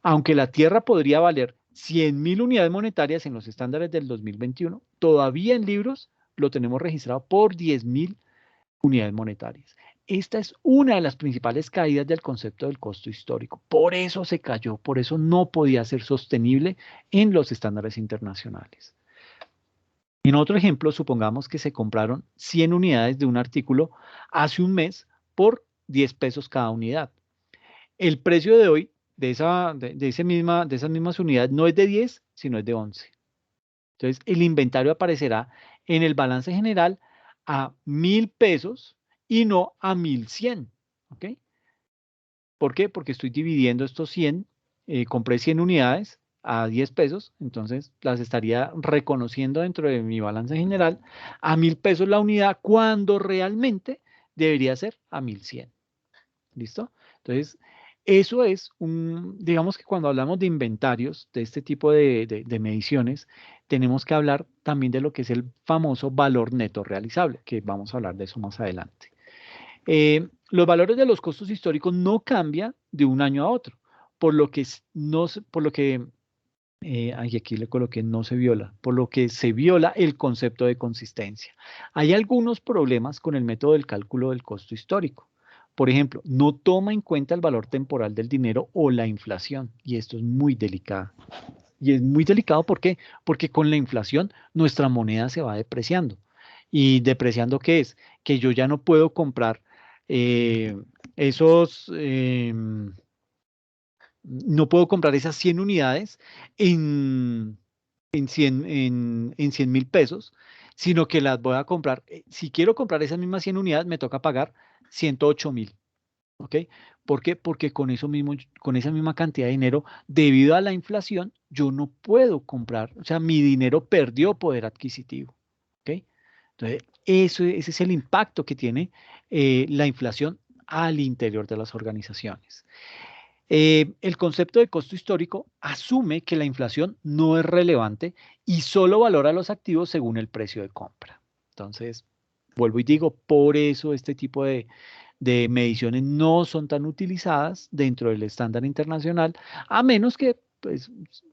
Aunque la tierra podría valer 100.000 unidades monetarias en los estándares del 2021, todavía en libros lo tenemos registrado por 10.000 unidades monetarias. Esta es una de las principales caídas del concepto del costo histórico. Por eso se cayó, por eso no podía ser sostenible en los estándares internacionales. En otro ejemplo, supongamos que se compraron 100 unidades de un artículo hace un mes por 10 pesos cada unidad. El precio de hoy de esas mismas unidades no es de 10, sino es de 11. Entonces, el inventario aparecerá en el balance general a 1.000 pesos y no a 1.100. ¿Ok? ¿Por qué? Porque estoy dividiendo estos 100, compré 100 unidades a 10 pesos, entonces las estaría reconociendo dentro de mi balance general a 1.000 pesos la unidad cuando realmente debería ser a 1.100. ¿Listo? Entonces, eso es digamos que cuando hablamos de inventarios, de este tipo de mediciones, tenemos que hablar también de lo que es el famoso valor neto realizable, que vamos a hablar de eso más adelante. Los valores de los costos históricos no cambian de un año a otro, por lo que aquí le coloqué no se viola, por lo que se viola el concepto de consistencia. Hay algunos problemas con el método del cálculo del costo histórico. Por ejemplo, no toma en cuenta el valor temporal del dinero o la inflación, y esto es muy delicado. Y es muy delicado, ¿por qué? Porque con la inflación nuestra moneda se va depreciando. ¿Y depreciando qué es? Que yo ya no puedo comprar eh, esos... no puedo comprar esas 100 unidades en 100.000 pesos, sino que las voy a comprar. Si quiero comprar esas mismas 100 unidades, me toca pagar 108.000. ¿Ok? ¿Por qué? Porque con esa misma cantidad de dinero, debido a la inflación, yo no puedo comprar. O sea, mi dinero perdió poder adquisitivo. ¿Ok? Entonces, ese es el impacto que tiene la inflación al interior de las organizaciones. El concepto de costo histórico asume que la inflación no es relevante y solo valora los activos según el precio de compra. Entonces, vuelvo y digo, por eso este tipo de mediciones no son tan utilizadas dentro del estándar internacional, a menos que pues,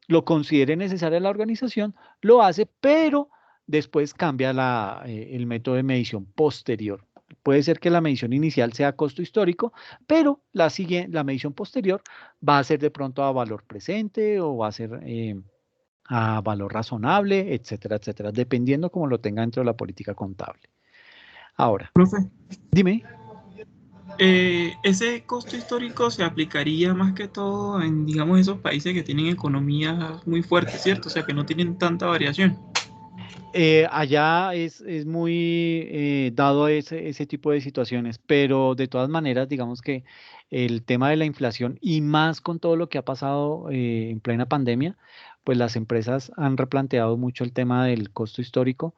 lo considere necesaria la organización, lo hace, pero después cambia el método de medición posterior. Puede ser que la medición inicial sea costo histórico, pero la medición posterior va a ser de pronto a valor presente o va a ser a valor razonable, etcétera, etcétera, dependiendo cómo lo tenga dentro de la política contable. Ahora, Profe, dime. ese costo histórico se aplicaría más que todo en, digamos, esos países que tienen economías muy fuertes, ¿cierto? O sea, que no tienen tanta variación. Allá es muy dado ese tipo de situaciones, pero de todas maneras, digamos que el tema de la inflación y más con todo lo que ha pasado en plena pandemia, pues las empresas han replanteado mucho el tema del costo histórico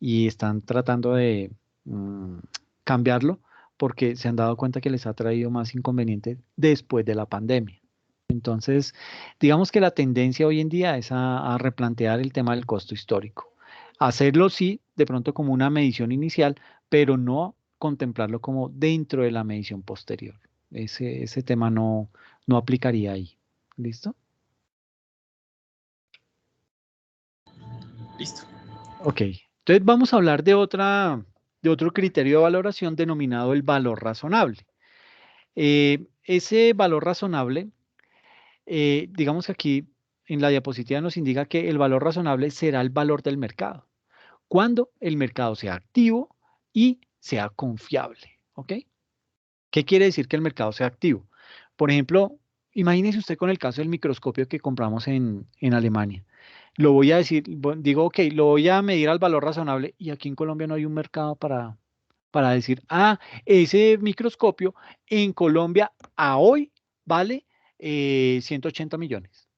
y están tratando de mm, cambiarlo porque se han dado cuenta que les ha traído más inconvenientes después de la pandemia. Entonces, digamos que la tendencia hoy en día es a replantear el tema del costo histórico. Hacerlo sí, de pronto como una medición inicial, pero no contemplarlo como dentro de la medición posterior. Ese tema no aplicaría ahí. ¿Listo? Listo. Ok. Entonces vamos a hablar de otro criterio de valoración denominado el valor razonable. Ese valor razonable, digamos que aquí en la diapositiva nos indica que el valor razonable será el valor del mercado, cuando el mercado sea activo y sea confiable, ¿ok? ¿Qué quiere decir que el mercado sea activo? Por ejemplo, imagínese usted con el caso del microscopio que compramos en Alemania. Lo voy a decir, digo, ok, lo voy a medir al valor razonable y aquí en Colombia no hay un mercado para decir, ese microscopio en Colombia a hoy vale 180 millones.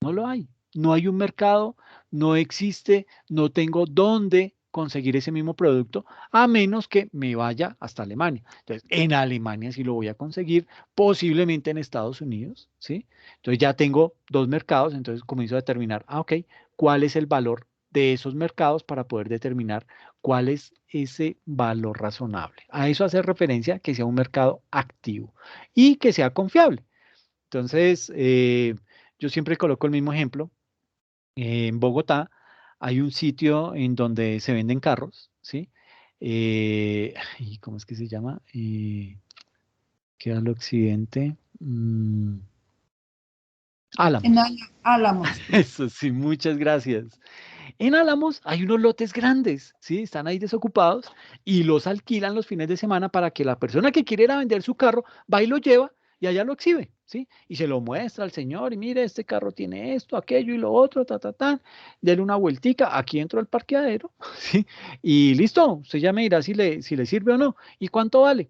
No lo hay. No hay un mercado, no existe, no tengo dónde conseguir ese mismo producto, a menos que me vaya hasta Alemania. Entonces, en Alemania sí lo voy a conseguir, posiblemente en Estados Unidos, ¿sí? Entonces ya tengo dos mercados, entonces comienzo a determinar, ok, ¿cuál es el valor de esos mercados para poder determinar cuál es ese valor razonable? A eso hace referencia que sea un mercado activo y que sea confiable. Entonces, yo siempre coloco el mismo ejemplo. En Bogotá hay un sitio en donde se venden carros, ¿sí? ¿Y cómo es que se llama? Queda al occidente. En Álamos. Álamos. Eso sí, muchas gracias. En Álamos hay unos lotes grandes, ¿sí? Están ahí desocupados y los alquilan los fines de semana para que la persona que quiere ir a vender su carro va y lo lleva y allá lo exhibe, ¿sí? Y se lo muestra al señor y mire, este carro tiene esto, aquello y lo otro, dele una vueltica, aquí entro al parqueadero, ¿sí? Y listo, usted ya me dirá si le sirve o no. ¿Y cuánto vale?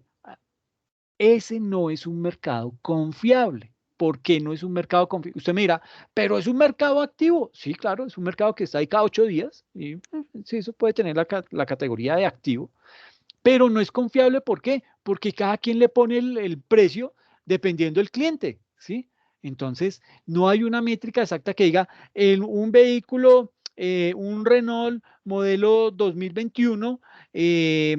Ese no es un mercado confiable. ¿Por qué no es un mercado confiable? Usted me dirá, pero es un mercado activo. Sí, claro, es un mercado que está ahí cada 8 días y sí, eso puede tener la categoría de activo, pero no es confiable. ¿Por qué? Porque cada quien le pone el precio dependiendo del cliente, ¿sí? Entonces, no hay una métrica exacta que diga un vehículo, un Renault modelo 2021,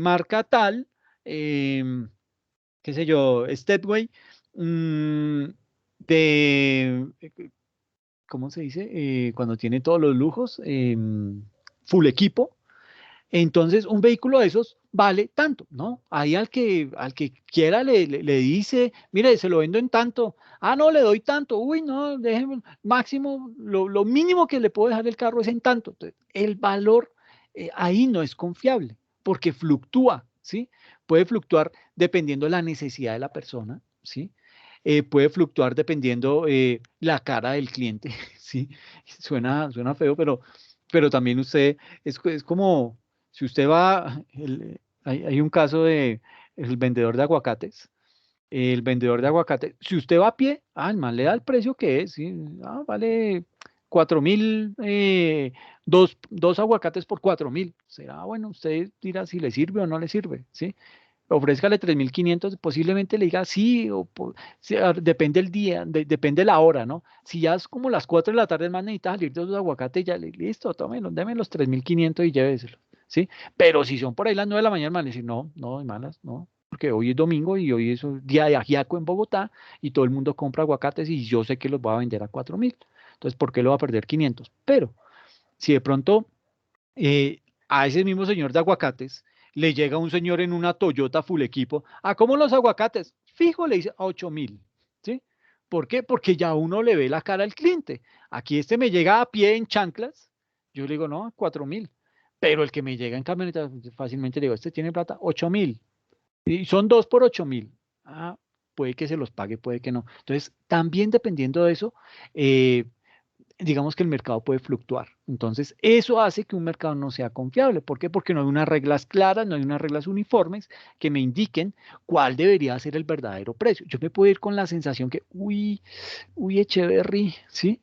marca tal, qué sé yo, Stepway, mm, de, ¿cómo se dice? Cuando tiene todos los lujos, full equipo. Entonces, un vehículo de esos vale tanto, ¿no? Ahí al que quiera le dice, mire, se lo vendo en tanto. No, le doy tanto. Uy, no, déjeme, máximo, lo mínimo que le puedo dejar el carro es en tanto. Entonces, el valor ahí no es confiable porque fluctúa, ¿sí? Puede fluctuar dependiendo de la necesidad de la persona, ¿sí? Puede fluctuar dependiendo la cara del cliente, ¿sí? Suena feo, pero también usted, es como si usted va, hay un caso de el vendedor de aguacates. El vendedor de aguacates, si usted va a pie, el man le da el precio que es, ¿sí? Vale 4.000, dos aguacates por 4.000. Será bueno, usted dirá si le sirve o no le sirve, ¿sí? Ofrézcale 3.500, posiblemente le diga sí, sí, depende el día, depende la hora, ¿no? Si ya es como las 4 de la tarde, el man necesita salir de los aguacates, ya listo, tómenlo, déme los 3.500 y lléveselo, ¿sí? Pero si son por ahí las 9 de la mañana, el man le dice, no, no, hermanas, no, porque hoy es domingo y hoy es un día de ajiaco en Bogotá y todo el mundo compra aguacates y yo sé que los va a vender a 4.000. Entonces, ¿por qué lo va a perder 500? Pero si de pronto a ese mismo señor de aguacates le llega un señor en una Toyota full equipo, ¿cómo los aguacates? Fijo, le dice a 8.000, ¿sí? ¿Por qué? Porque ya uno le ve la cara al cliente. Aquí este me llega a pie en chanclas, yo le digo, no, 4.000. Pero el que me llega en camioneta, fácilmente le digo, este tiene plata, 8.000. Y son dos por 8.000. Puede que se los pague, puede que no. Entonces, también dependiendo de eso, eh, digamos que el mercado puede fluctuar. Entonces, eso hace que un mercado no sea confiable. ¿Por qué? Porque no hay unas reglas claras, no hay unas reglas uniformes que me indiquen cuál debería ser el verdadero precio. Yo me puedo ir con la sensación que, uy, Echeverry, ¿sí?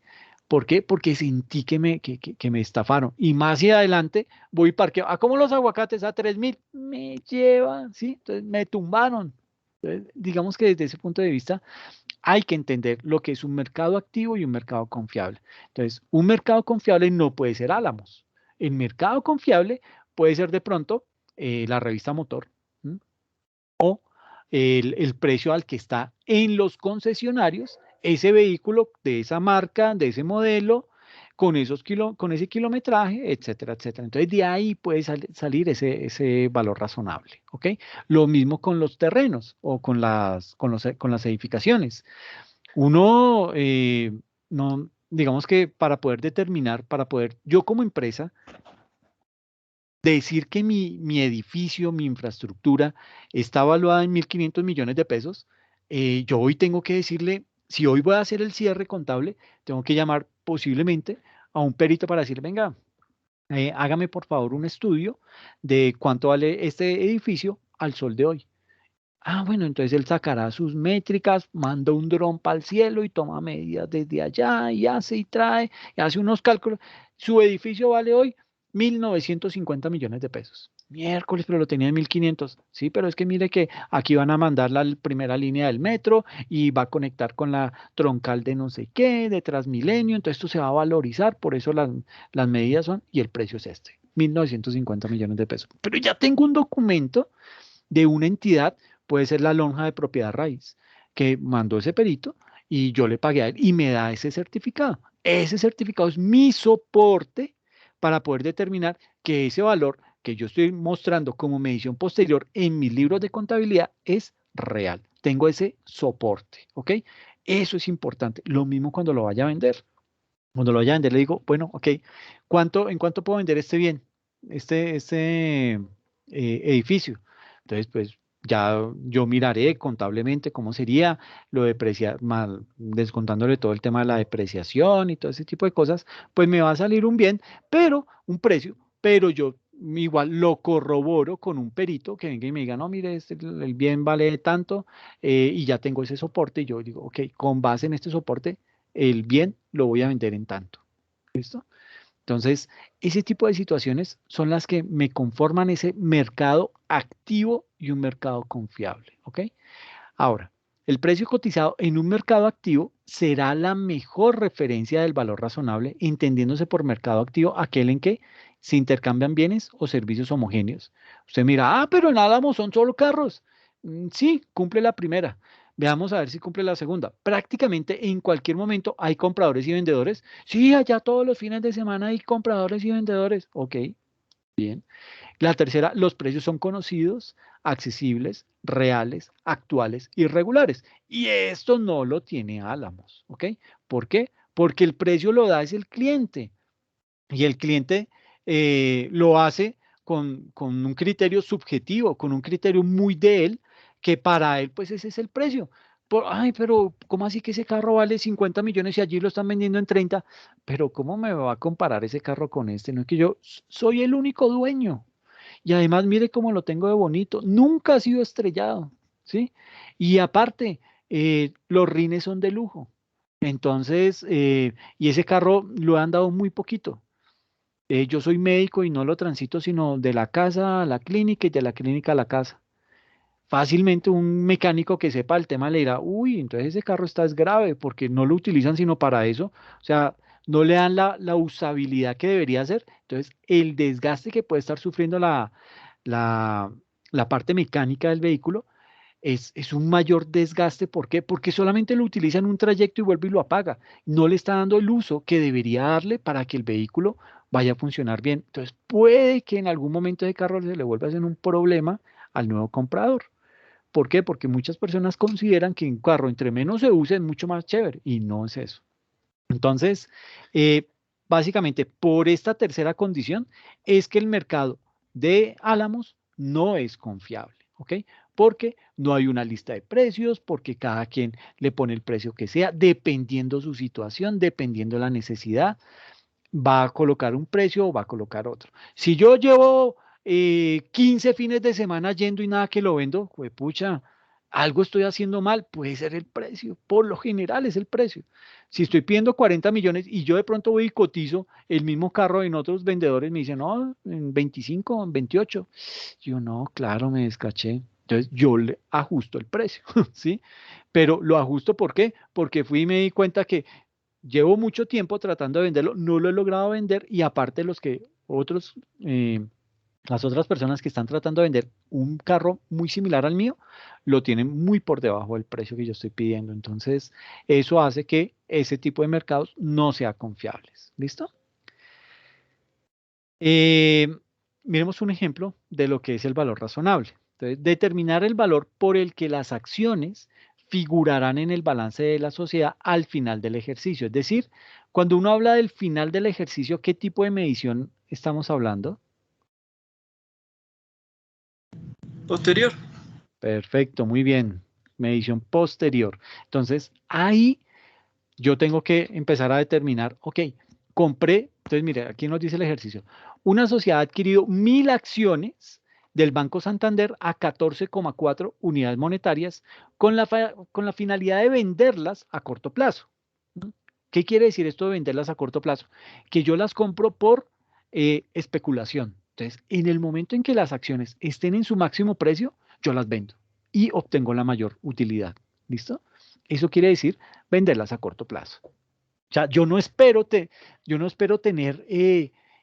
¿Por qué? Porque sentí que me estafaron. Y más hacia adelante voy y parqueo. ¿Cómo los aguacates? A 3.000. Me llevan, ¿sí? Entonces me tumbaron. Entonces, digamos que desde ese punto de vista hay que entender lo que es un mercado activo y un mercado confiable. Entonces, un mercado confiable no puede ser Álamos. El mercado confiable puede ser de pronto la revista Motor, ¿m? O el precio al que está en los concesionarios ese vehículo de esa marca, de ese modelo, con ese kilometraje, etcétera, etcétera. Entonces, de ahí puede salir ese valor razonable, ¿ok? Lo mismo con los terrenos o con las edificaciones. Uno, no, digamos que para poder determinar, yo como empresa, decir que mi edificio, mi infraestructura está valuada en 1.500 millones de pesos, yo hoy tengo que decirle, si hoy voy a hacer el cierre contable, tengo que llamar posiblemente a un perito para decir, venga, hágame por favor un estudio de cuánto vale este edificio al sol de hoy. Ah, bueno, entonces él sacará sus métricas, manda un dron para el cielo y toma medidas desde allá y hace y trae y hace unos cálculos. Su edificio vale hoy 1.950 millones de pesos. Miércoles, pero lo tenía en 1.500. Sí, pero es que mire que aquí van a mandar la primera línea del metro y va a conectar con la troncal de no sé qué, de Transmilenio. Entonces esto se va a valorizar, por eso las medidas son, y el precio es este, 1.950 millones de pesos. Pero ya tengo un documento de una entidad, puede ser la lonja de propiedad raíz, que mandó ese perito y yo le pagué a él y me da ese certificado. Ese certificado es mi soporte para poder determinar que ese valor que yo estoy mostrando como medición posterior en mis libros de contabilidad es real. Tengo ese soporte, ¿ok? Eso es importante. Lo mismo cuando lo vaya a vender. Cuando lo vaya a vender, le digo, bueno, ok, ¿en cuánto puedo vender este bien, este edificio? Entonces, pues ya yo miraré contablemente cómo sería lo depreciar, mal, descontándole todo el tema de la depreciación y todo ese tipo de cosas, pues me va a salir un bien, pero un precio, pero yo igual lo corroboro con un perito que venga y me diga, no, mire, el bien vale tanto y ya tengo ese soporte y yo digo, ok, con base en este soporte el bien lo voy a vender en tanto. ¿Listo? Entonces, ese tipo de situaciones son las que me conforman ese mercado activo y un mercado confiable. ¿Ok? Ahora, el precio cotizado en un mercado activo será la mejor referencia del valor razonable, entendiéndose por mercado activo aquel en que se intercambian bienes o servicios homogéneos. Usted mira, pero en Álamo son solo carros. Sí, cumple la primera. Veamos a ver si cumple la segunda. Prácticamente en cualquier momento hay compradores y vendedores. Sí, allá todos los fines de semana hay compradores y vendedores. Ok, bien. La tercera, los precios son conocidos, accesibles, reales, actuales y regulares. Y esto no lo tiene Álamos, ¿ok? ¿Por qué? Porque el precio lo da es el cliente y el cliente lo hace con un criterio subjetivo, con un criterio muy de él, que para él pues ese es el precio. Ay, pero ¿cómo así que ese carro vale 50 millones y allí lo están vendiendo en 30? Pero ¿cómo me va a comparar ese carro con este? No es que yo soy el único dueño. Y además, mire cómo lo tengo de bonito. Nunca ha sido estrellado, ¿sí? Y aparte, los rines son de lujo. Entonces, y ese carro lo han dado muy poquito. Yo soy médico y no lo transito sino de la casa a la clínica y de la clínica a la casa. Fácilmente un mecánico que sepa el tema le dirá, uy, entonces ese carro está es grave porque no lo utilizan sino para eso. O sea, no le dan la usabilidad que debería ser. Entonces, el desgaste que puede estar sufriendo la, la parte mecánica del vehículo es un mayor desgaste. ¿Por qué? Porque solamente lo utiliza en un trayecto y vuelve y lo apaga. No le está dando el uso que debería darle para que el vehículo vaya a funcionar bien. Entonces, puede que en algún momento de carro se le vuelva a hacer un problema al nuevo comprador. ¿Por qué? Porque muchas personas consideran que un carro entre menos se use es mucho más chévere y no es eso. Entonces, eh, básicamente por esta tercera condición es que el mercado de Álamos no es confiable, ¿ok? Porque no hay una lista de precios, porque cada quien le pone el precio que sea, dependiendo su situación, dependiendo la necesidad, va a colocar un precio o va a colocar otro. Si yo llevo 15 fines de semana yendo y nada que lo vendo, pues pucha, algo estoy haciendo mal, puede ser el precio, por lo general es el precio. Si estoy pidiendo 40 millones y yo de pronto voy y cotizo el mismo carro en otros vendedores, me dicen, no, en 25, en 28. Yo no, claro, me descaché. Entonces yo le ajusto el precio, ¿sí? Pero lo ajusto ¿por qué? Porque fui y me di cuenta que llevo mucho tiempo tratando de venderlo, no lo he logrado vender y aparte los que otros Las otras personas que están tratando de vender un carro muy similar al mío, lo tienen muy por debajo del precio que yo estoy pidiendo. Entonces, eso hace que ese tipo de mercados no sean confiables. ¿Listo? Eh, Miremos un ejemplo de lo que es el valor razonable. Entonces, determinar el valor por el que las acciones figurarán en el balance de la sociedad al final del ejercicio. Es decir, cuando uno habla del final del ejercicio, ¿qué tipo de medición estamos hablando? Posterior. Perfecto, muy bien. Medición posterior. Entonces, ahí yo tengo que empezar a determinar, ok, compré, entonces mire, aquí nos dice el ejercicio, una sociedad ha adquirido 1000 acciones del Banco Santander a 14,4 unidades monetarias con la finalidad de venderlas a corto plazo. ¿Mm? ¿Qué quiere decir esto de venderlas a corto plazo? Que yo las compro por especulación. Entonces, en el momento en que las acciones estén en su máximo precio, yo las vendo y obtengo la mayor utilidad. ¿Listo? Eso quiere decir venderlas a corto plazo. O sea, yo no espero tener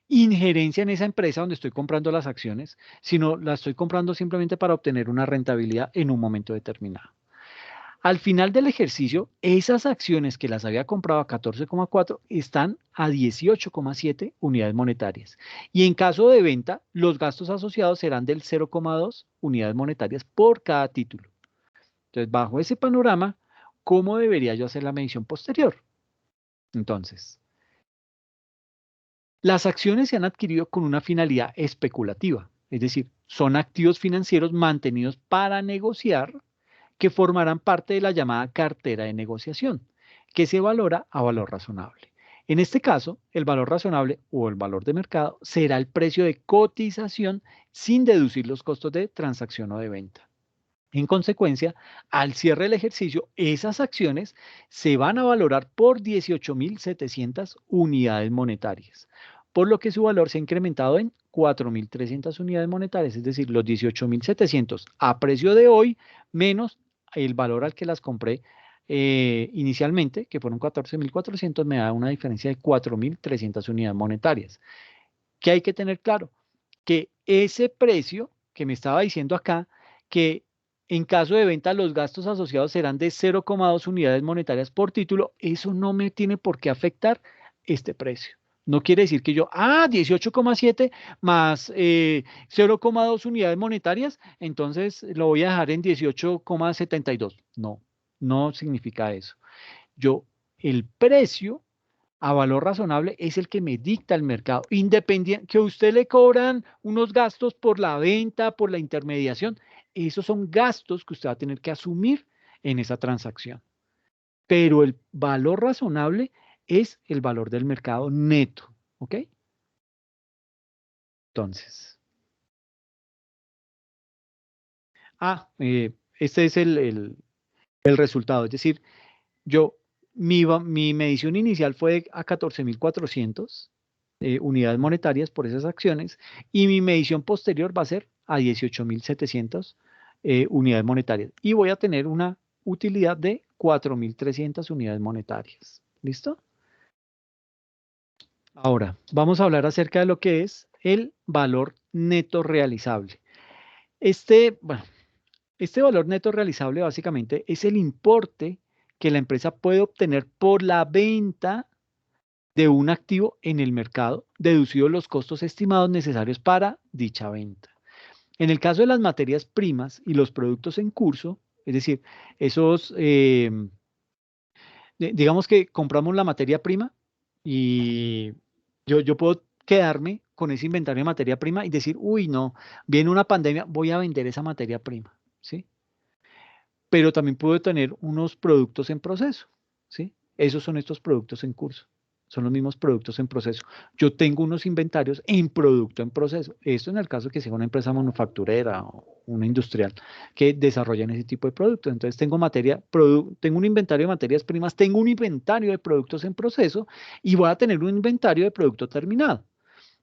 injerencia en esa empresa donde estoy comprando las acciones, sino las estoy comprando simplemente para obtener una rentabilidad en un momento determinado. Al final del ejercicio, esas acciones que las había comprado a 14,4 están a 18,7 unidades monetarias. Y en caso de venta, los gastos asociados serán del 0,2 unidades monetarias por cada título. Entonces, bajo ese panorama, ¿cómo debería yo hacer la medición posterior? Entonces, las acciones se han adquirido con una finalidad especulativa, es decir, son activos financieros mantenidos para negociar que formarán parte de la llamada cartera de negociación, que se valora a valor razonable. En este caso, el valor razonable o el valor de mercado será el precio de cotización sin deducir los costos de transacción o de venta. En consecuencia, al cierre del ejercicio, esas acciones se van a valorar por 18.700 unidades monetarias, por lo que su valor se ha incrementado en 4.300 unidades monetarias, es decir, los 18.700 a precio de hoy menos el valor al que las compré inicialmente, que fueron 14.400, me da una diferencia de 4.300 unidades monetarias. ¿Qué hay que tener claro? Que ese precio que me estaba diciendo acá, que en caso de venta los gastos asociados serán de 0,2 unidades monetarias por título, eso no me tiene por qué afectar este precio. No quiere decir que yo, 18,7 más 0,2 unidades monetarias, entonces lo voy a dejar en 18,72. No, no significa eso. Yo, el precio a valor razonable es el que me dicta el mercado. Independiente, que a usted le cobran unos gastos por la venta, por la intermediación, esos son gastos que usted va a tener que asumir en esa transacción. Pero el valor razonable es el valor del mercado neto. ¿Ok? Entonces. Este es el resultado. Es decir, yo, mi medición inicial fue a 14.400 unidades monetarias por esas acciones y mi medición posterior va a ser a 18.700 unidades monetarias y voy a tener una utilidad de 4.300 unidades monetarias. ¿Listo? Ahora, vamos a hablar acerca de lo que es el valor neto realizable. Bueno, este valor neto realizable básicamente es el importe que la empresa puede obtener por la venta de un activo en el mercado, deducidos los costos estimados necesarios para dicha venta. En el caso de las materias primas y los productos en curso, es decir, esos, digamos que compramos la materia prima y yo puedo quedarme con ese inventario de materia prima y decir, uy, no, viene una pandemia, voy a vender esa materia prima, ¿sí? Pero también puedo tener unos productos en proceso, ¿sí? Esos son estos productos en curso, son los mismos productos en proceso. Yo tengo unos inventarios en producto en proceso. Esto en el caso que sea una empresa manufacturera o una industrial que desarrollan ese tipo de productos. Entonces tengo tengo un inventario de materias primas, tengo un inventario de productos en proceso y voy a tener un inventario de producto terminado.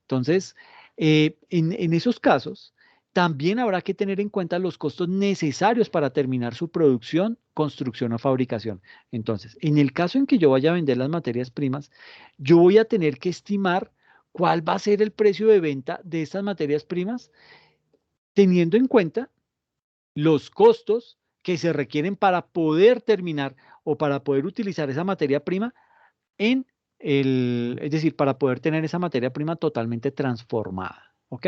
Entonces, en esos casos, también habrá que tener en cuenta los costos necesarios para terminar su producción, construcción o fabricación. Entonces, en el caso en que yo vaya a vender las materias primas, yo voy a tener que estimar ¿cuál va a ser el precio de venta de estas materias primas? Teniendo en cuenta los costos que se requieren para poder terminar o para poder utilizar esa materia prima es decir, para poder tener esa materia prima totalmente transformada, ¿ok?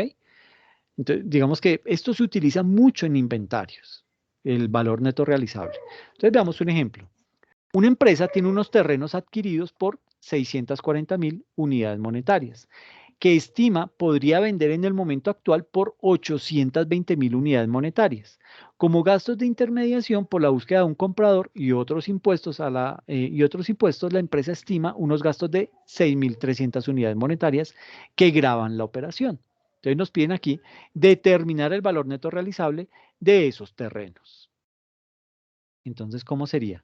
Entonces, digamos que esto se utiliza mucho en inventarios, el valor neto realizable. Entonces, veamos un ejemplo. Una empresa tiene unos terrenos adquiridos por 640.000 unidades monetarias, que estima podría vender en el momento actual por 820.000 unidades monetarias. Como gastos de intermediación por la búsqueda de un comprador y otros impuestos, la empresa estima unos gastos de 6.300 unidades monetarias que gravan la operación. Entonces nos piden aquí determinar el valor neto realizable de esos terrenos. Entonces, ¿cómo sería?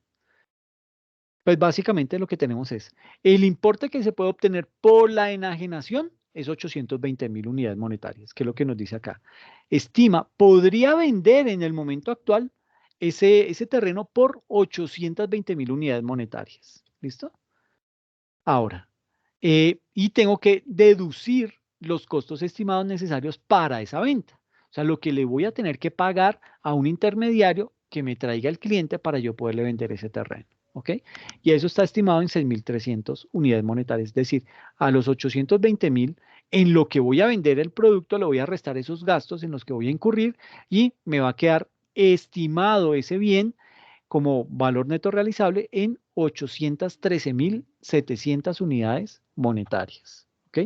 Pues básicamente lo que tenemos es el importe que se puede obtener por la enajenación es 820.000 unidades monetarias, que es lo que nos dice acá. Estima, podría vender en el momento actual ese terreno por 820.000 unidades monetarias. ¿Listo? Ahora, y tengo que deducir los costos estimados necesarios para esa venta. O sea, lo que le voy a tener que pagar a un intermediario que me traiga el cliente para yo poderle vender ese terreno. ¿Ok? Y eso está estimado en 6.300 unidades monetarias. Es decir, a los 820.000, en lo que voy a vender el producto, le voy a restar esos gastos en los que voy a incurrir y me va a quedar estimado ese bien como valor neto realizable en 813.700 unidades monetarias. ¿Ok?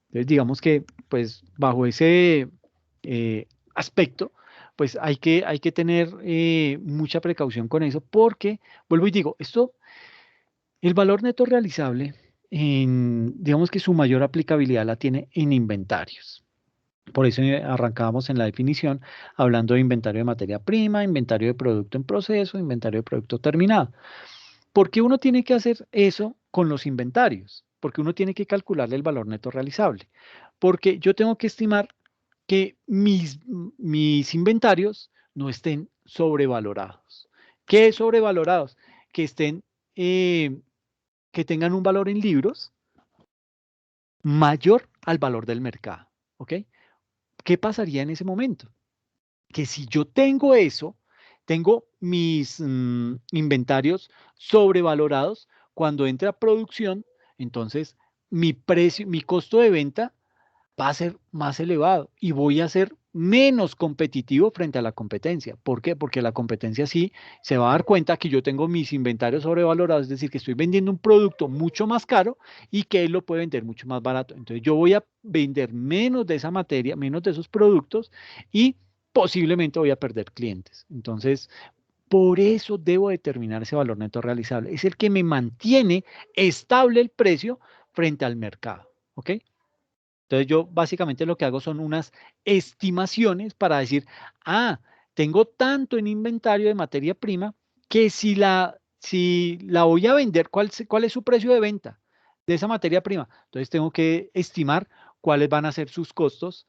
Entonces, digamos que, pues, bajo ese aspecto, pues hay que tener mucha precaución con eso, porque, vuelvo y digo, el valor neto realizable, digamos que su mayor aplicabilidad la tiene en inventarios. Por eso arrancábamos en la definición hablando de inventario de materia prima, inventario de producto en proceso, inventario de producto terminado. ¿Por qué uno tiene que hacer eso con los inventarios? Porque uno tiene que calcularle el valor neto realizable. Porque yo tengo que estimar que mis inventarios no estén sobrevalorados. ¿Qué es sobrevalorados? Que estén, que tengan un valor en libros mayor al valor del mercado. ¿Ok? ¿Qué pasaría en ese momento? Que si yo tengo eso, tengo mis inventarios sobrevalorados, cuando entre a producción, entonces mi costo de venta va a ser más elevado y voy a ser menos competitivo frente a la competencia. ¿Por qué? Porque la competencia sí se va a dar cuenta que yo tengo mis inventarios sobrevalorados, es decir, que estoy vendiendo un producto mucho más caro y que él lo puede vender mucho más barato. Entonces yo voy a vender menos de esa materia, menos de esos productos y posiblemente voy a perder clientes. Entonces, por eso debo determinar ese valor neto realizable. Es el que me mantiene estable el precio frente al mercado. ¿Ok? Entonces yo básicamente lo que hago son unas estimaciones para decir, tengo tanto en inventario de materia prima que si la voy a vender, ¿cuál es su precio de venta de esa materia prima? Entonces tengo que estimar cuáles van a ser sus costos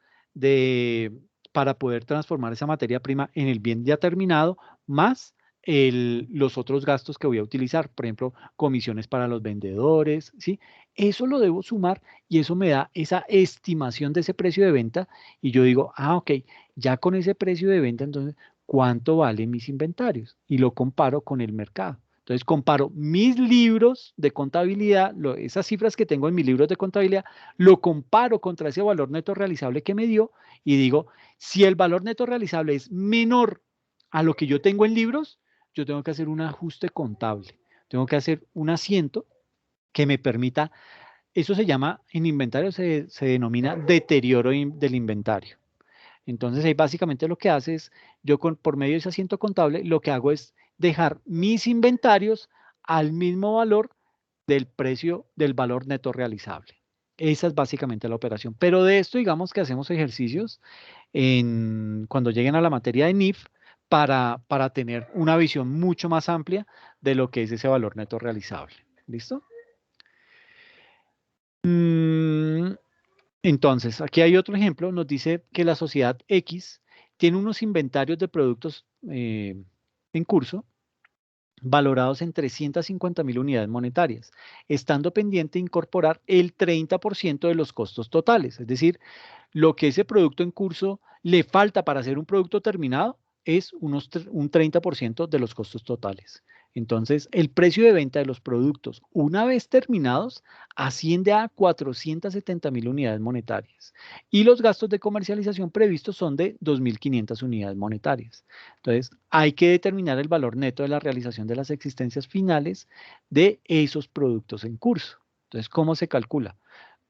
para poder transformar esa materia prima en el bien ya terminado, más los otros gastos que voy a utilizar, por ejemplo, comisiones para los vendedores, ¿sí? Eso lo debo sumar y eso me da esa estimación de ese precio de venta y yo digo, ok, ya con ese precio de venta, entonces, ¿cuánto valen mis inventarios? Y lo comparo con el mercado. Entonces, comparo mis libros de contabilidad, esas cifras que tengo en mis libros de contabilidad, lo comparo contra ese valor neto realizable que me dio y digo, si el valor neto realizable es menor a lo que yo tengo en libros, yo tengo que hacer un ajuste contable. Tengo que hacer un asiento que me permita, eso se llama, en inventario se denomina deterioro del inventario. Entonces ahí básicamente lo que hace es, yo por medio de ese asiento contable, lo que hago es dejar mis inventarios al mismo valor del precio del valor neto realizable. Esa es básicamente la operación. Pero de esto, digamos que hacemos ejercicios cuando lleguen a la materia de NIF para tener una visión mucho más amplia de lo que es ese valor neto realizable. ¿Listo? Entonces, aquí hay otro ejemplo, nos dice que la sociedad X tiene unos inventarios de productos en curso valorados en 350.000 unidades monetarias, estando pendiente de incorporar el 30% de los costos totales. Es decir, lo que ese producto en curso le falta para hacer un producto terminado es un 30% de los costos totales. Entonces, el precio de venta de los productos, una vez terminados, asciende a 470.000 unidades monetarias. Y los gastos de comercialización previstos son de 2.500 unidades monetarias. Entonces, hay que determinar el valor neto de la realización de las existencias finales de esos productos en curso. Entonces, ¿cómo se calcula?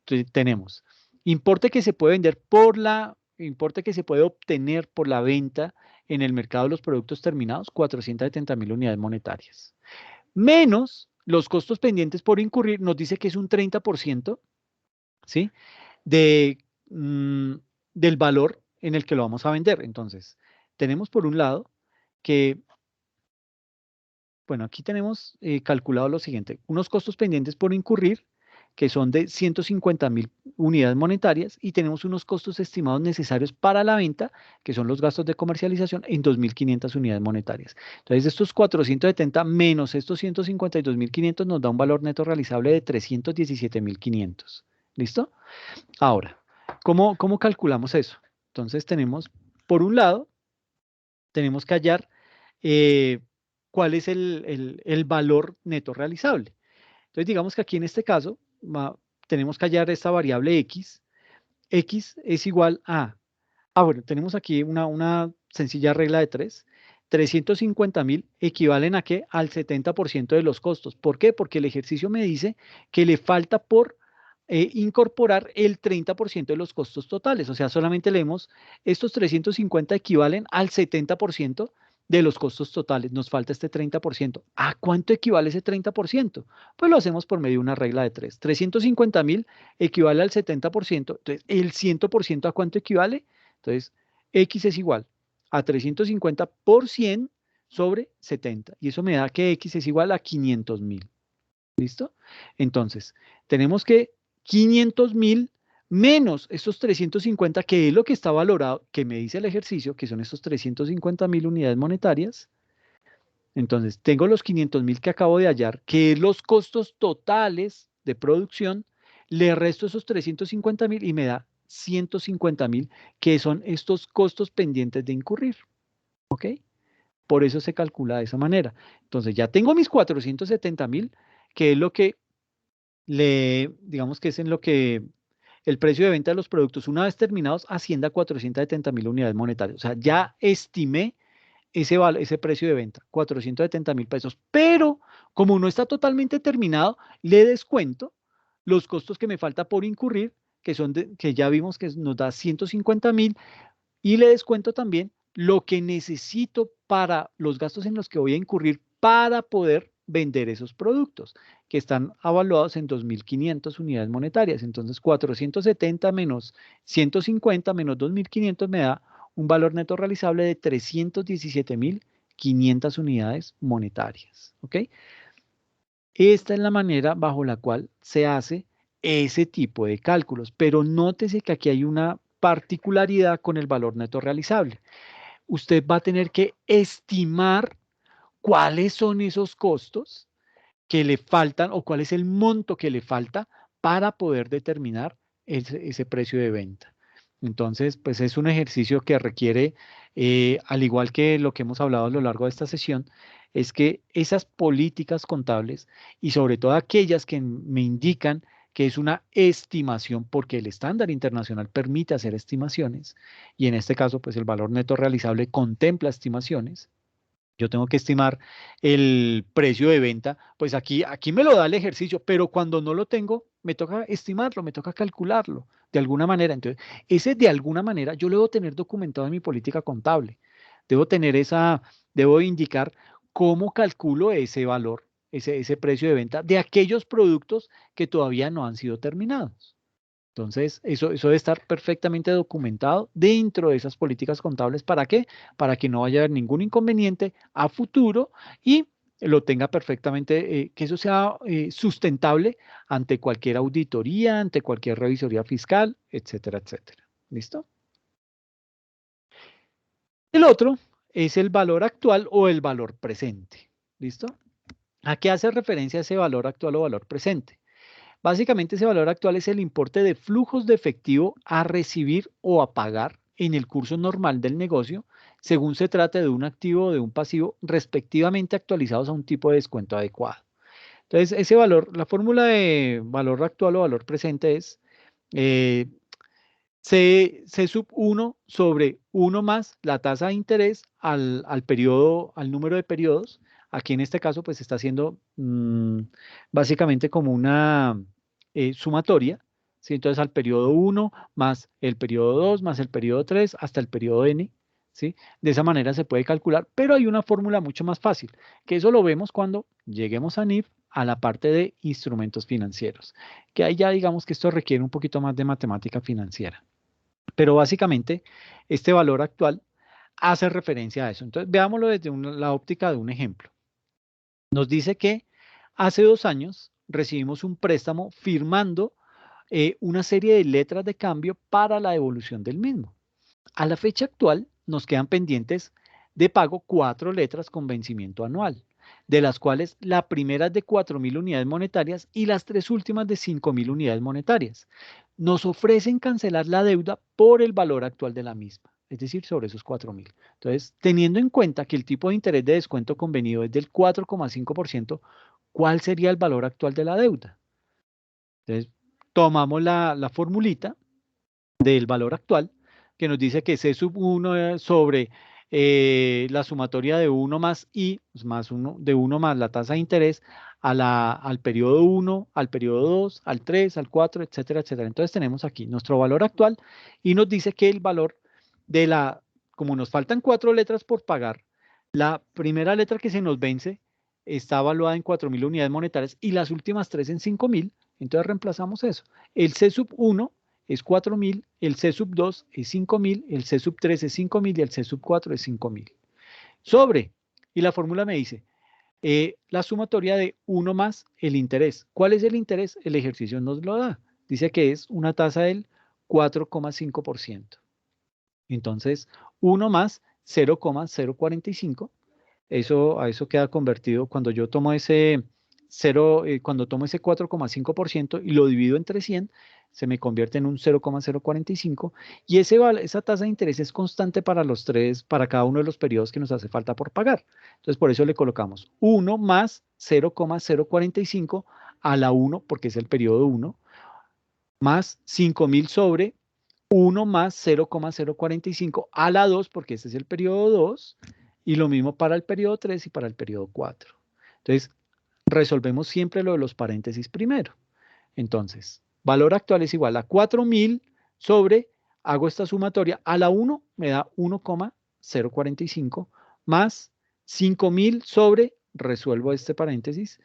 Entonces, tenemos importe que se puede vender importe que se puede obtener por la venta en el mercado de los productos terminados, 470.000 unidades monetarias. Menos los costos pendientes por incurrir, nos dice que es un 30%, ¿sí? De, del valor en el que lo vamos a vender. Entonces, tenemos por un lado que, bueno, aquí tenemos calculado lo siguiente, unos costos pendientes por incurrir, que son de 150.000 unidades monetarias, y tenemos unos costos estimados necesarios para la venta, que son los gastos de comercialización, en 2.500 unidades monetarias. Entonces, estos 470 menos estos 152.500 nos da un valor neto realizable de 317.500. ¿Listo? Ahora, ¿cómo calculamos eso? Entonces, tenemos, por un lado, tenemos que hallar cuál es el valor neto realizable. Entonces, digamos que aquí en este caso tenemos que hallar esta variable x. X es igual a, bueno, tenemos aquí una sencilla regla de 3. 350.000 equivalen a qué? Al 70% de los costos. ¿Por qué? Porque el ejercicio me dice que le falta por incorporar el 30% de los costos totales. O sea, solamente leemos estos 350 equivalen al 70% de los costos totales. Nos falta este 30%. ¿A cuánto equivale ese 30%? Pues lo hacemos por medio de una regla de 3. 350.000 equivale al 70%. Entonces, ¿el 100% a cuánto equivale? Entonces, X es igual a 350 por 100 sobre 70. Y eso me da que X es igual a 500.000. ¿Listo? Entonces, tenemos que 500.000 menos estos 350, que es lo que está valorado, que me dice el ejercicio, que son estos 350.000 unidades monetarias. Entonces, tengo los 500.000 que acabo de hallar, que es los costos totales de producción, le resto esos 350.000 y me da 150.000, que son estos costos pendientes de incurrir. ¿Ok? Por eso se calcula de esa manera. Entonces, ya tengo mis 470.000, que es lo que digamos que es en lo que el precio de venta de los productos, una vez terminados, asciende a 470.000 unidades monetarias. O sea, ya estimé ese precio de venta, 470.000 pesos. Pero como no está totalmente terminado, le descuento los costos que me falta por incurrir, que ya vimos que nos da 150.000, y le descuento también lo que necesito para los gastos en los que voy a incurrir para poder vender esos productos, que están avaluados en 2.500 unidades monetarias. Entonces, 470 menos 150 menos 2.500 me da un valor neto realizable de 317.500 unidades monetarias. ¿Ok? Esta es la manera bajo la cual se hace ese tipo de cálculos, pero nótese que aquí hay una particularidad con el valor neto realizable. Usted va a tener que estimar cuáles son esos costos que le faltan o cuál es el monto que le falta para poder determinar ese precio de venta. Entonces, pues es un ejercicio que requiere, al igual que lo que hemos hablado a lo largo de esta sesión, es que esas políticas contables y sobre todo aquellas que me indican que es una estimación, porque el estándar internacional permite hacer estimaciones, y en este caso, pues el valor neto realizable contempla estimaciones. Yo tengo que estimar el precio de venta, pues aquí me lo da el ejercicio, pero cuando no lo tengo, me toca estimarlo, me toca calcularlo de alguna manera. Entonces, ese de alguna manera yo lo debo tener documentado en mi política contable. Debo indicar cómo calculo ese valor, ese precio de venta de aquellos productos que todavía no han sido terminados. Entonces, eso debe estar perfectamente documentado dentro de esas políticas contables. ¿Para qué? Para que no vaya a haber ningún inconveniente a futuro y lo tenga perfectamente, que eso sea sustentable ante cualquier auditoría, ante cualquier revisoría fiscal, etcétera, etcétera. ¿Listo? El otro es el valor actual o el valor presente. ¿Listo? ¿A qué hace referencia ese valor actual o valor presente? Básicamente ese valor actual es el importe de flujos de efectivo a recibir o a pagar en el curso normal del negocio, según se trate de un activo o de un pasivo, respectivamente actualizados a un tipo de descuento adecuado. Entonces, ese valor, la fórmula de valor actual o valor presente es C sub 1 sobre 1 más la tasa de interés al periodo, al número de periodos. Aquí en este caso, pues está haciendo básicamente como una sumatoria, ¿sí? Entonces, al periodo 1 más el periodo 2 más el periodo 3 hasta el periodo n, ¿sí? De esa manera se puede calcular, pero hay una fórmula mucho más fácil, que eso lo vemos cuando lleguemos a NIF, a la parte de instrumentos financieros, que ahí ya digamos que esto requiere un poquito más de matemática financiera. Pero básicamente, este valor actual hace referencia a eso. Entonces, veámoslo desde la óptica de un ejemplo. Nos dice que hace 2 años recibimos un préstamo firmando una serie de letras de cambio para la devolución del mismo. A la fecha actual nos quedan pendientes de pago 4 letras con vencimiento anual, de las cuales la primera es de 4.000 unidades monetarias y las 3 últimas de 5.000 unidades monetarias. Nos ofrecen cancelar la deuda por el valor actual de la misma, es decir, sobre esos 4.000. Entonces, teniendo en cuenta que el tipo de interés de descuento convenido es del 4,5%, ¿cuál sería el valor actual de la deuda? Entonces, tomamos la formulita del valor actual, que nos dice que C sub 1 sobre la sumatoria de 1 más I, más 1, de 1 más la tasa de interés al periodo 1, al periodo 2, al 3, al 4, etcétera, etcétera. Entonces tenemos aquí nuestro valor actual y nos dice que el valor de como nos faltan 4 letras por pagar, la primera letra que se nos vence está evaluada en 4.000 unidades monetarias y las últimas 3 en 5.000. Entonces reemplazamos eso. El C sub 1 es 4.000, el C sub 2 es 5.000, el C sub 3 es 5.000 y el C sub 4 es 5.000. Sobre, y la fórmula me dice, la sumatoria de 1 más el interés. ¿Cuál es el interés? El ejercicio nos lo da. Dice que es una tasa del 4,5%. Entonces, 1 más 0,045. A eso queda convertido cuando yo tomo ese 4,5% y lo divido entre 100, se me convierte en un 0,045 y esa tasa de interés es constante para cada uno de los periodos que nos hace falta por pagar. Entonces, por eso le colocamos 1 más 0,045 a la 1, porque es el periodo 1, más 5.000 sobre 1 más 0,045 a la 2, porque este es el periodo 2, y lo mismo para el periodo 3 y para el periodo 4. Entonces, resolvemos siempre lo de los paréntesis primero. Entonces, valor actual es igual a 4.000 sobre, hago esta sumatoria, a la 1 me da 1,045 más 5.000 sobre, resuelvo este paréntesis,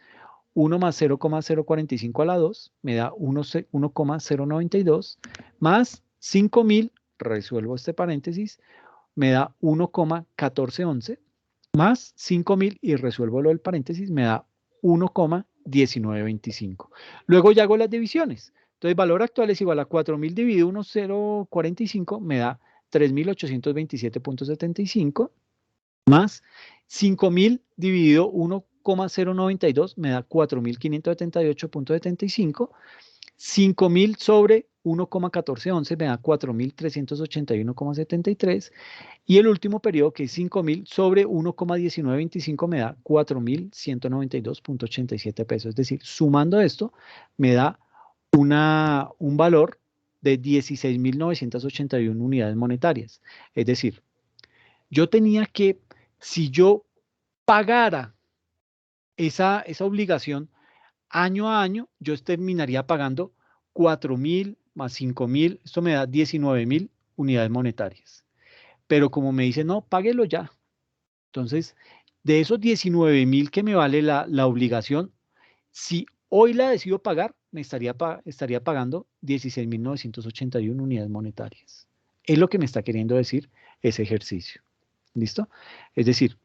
1 más 0,045 a la 2 me da 1,092 más 5.000, resuelvo este paréntesis, me da 1,1411 más 5.000 y resuelvo lo del paréntesis, me da 1,1925. Luego ya hago las divisiones. Entonces, valor actual es igual a 4.000 dividido 1,045, me da 3.827.75, más 5.000 dividido 1,092, me da 4.578.75, 5.000 sobre 1,1411 me da 4.381,73 y el último periodo que es 5.000 sobre 1,1925 me da 4.192.87 pesos. Es decir, sumando esto me da un valor de 16.981 unidades monetarias. Es decir, yo tenía que, si yo pagara esa obligación año a año, yo terminaría pagando 4.000 más 5.000, esto me da 19.000 unidades monetarias. Pero como me dice, no, páguelo ya. Entonces, de esos 19.000 que me vale la obligación, si hoy la decido pagar, me estaría pagando 16.981 unidades monetarias. Es lo que me está queriendo decir ese ejercicio. ¿Listo? Es decir,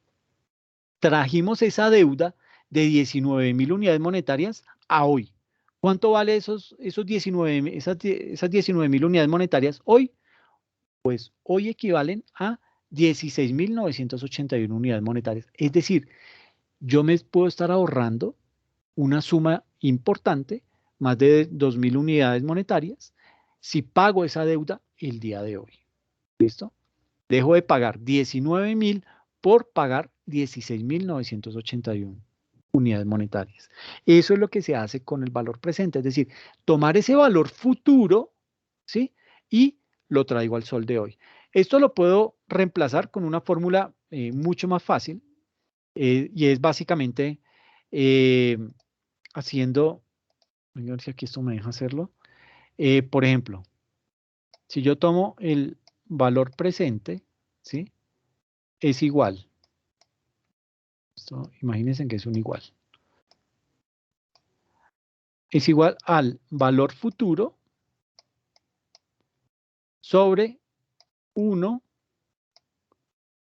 trajimos esa deuda de 19.000 unidades monetarias a hoy. ¿Cuánto vale esas 19.000 unidades monetarias hoy? Pues hoy equivalen a 16.981 unidades monetarias. Es decir, yo me puedo estar ahorrando una suma importante, más de 2.000 unidades monetarias, si pago esa deuda el día de hoy. ¿Listo? Dejo de pagar 19.000 por pagar 16.981 unidades monetarias. Eso es lo que se hace con el valor presente, es decir, tomar ese valor futuro, ¿sí? Y lo traigo al sol de hoy. Esto lo puedo reemplazar con una fórmula mucho más fácil, y es básicamente haciendo, a ver si aquí esto me deja hacerlo. Por ejemplo, si yo tomo el valor presente, ¿sí? Es igual. Esto, imagínense que es un igual. Es igual al valor futuro sobre 1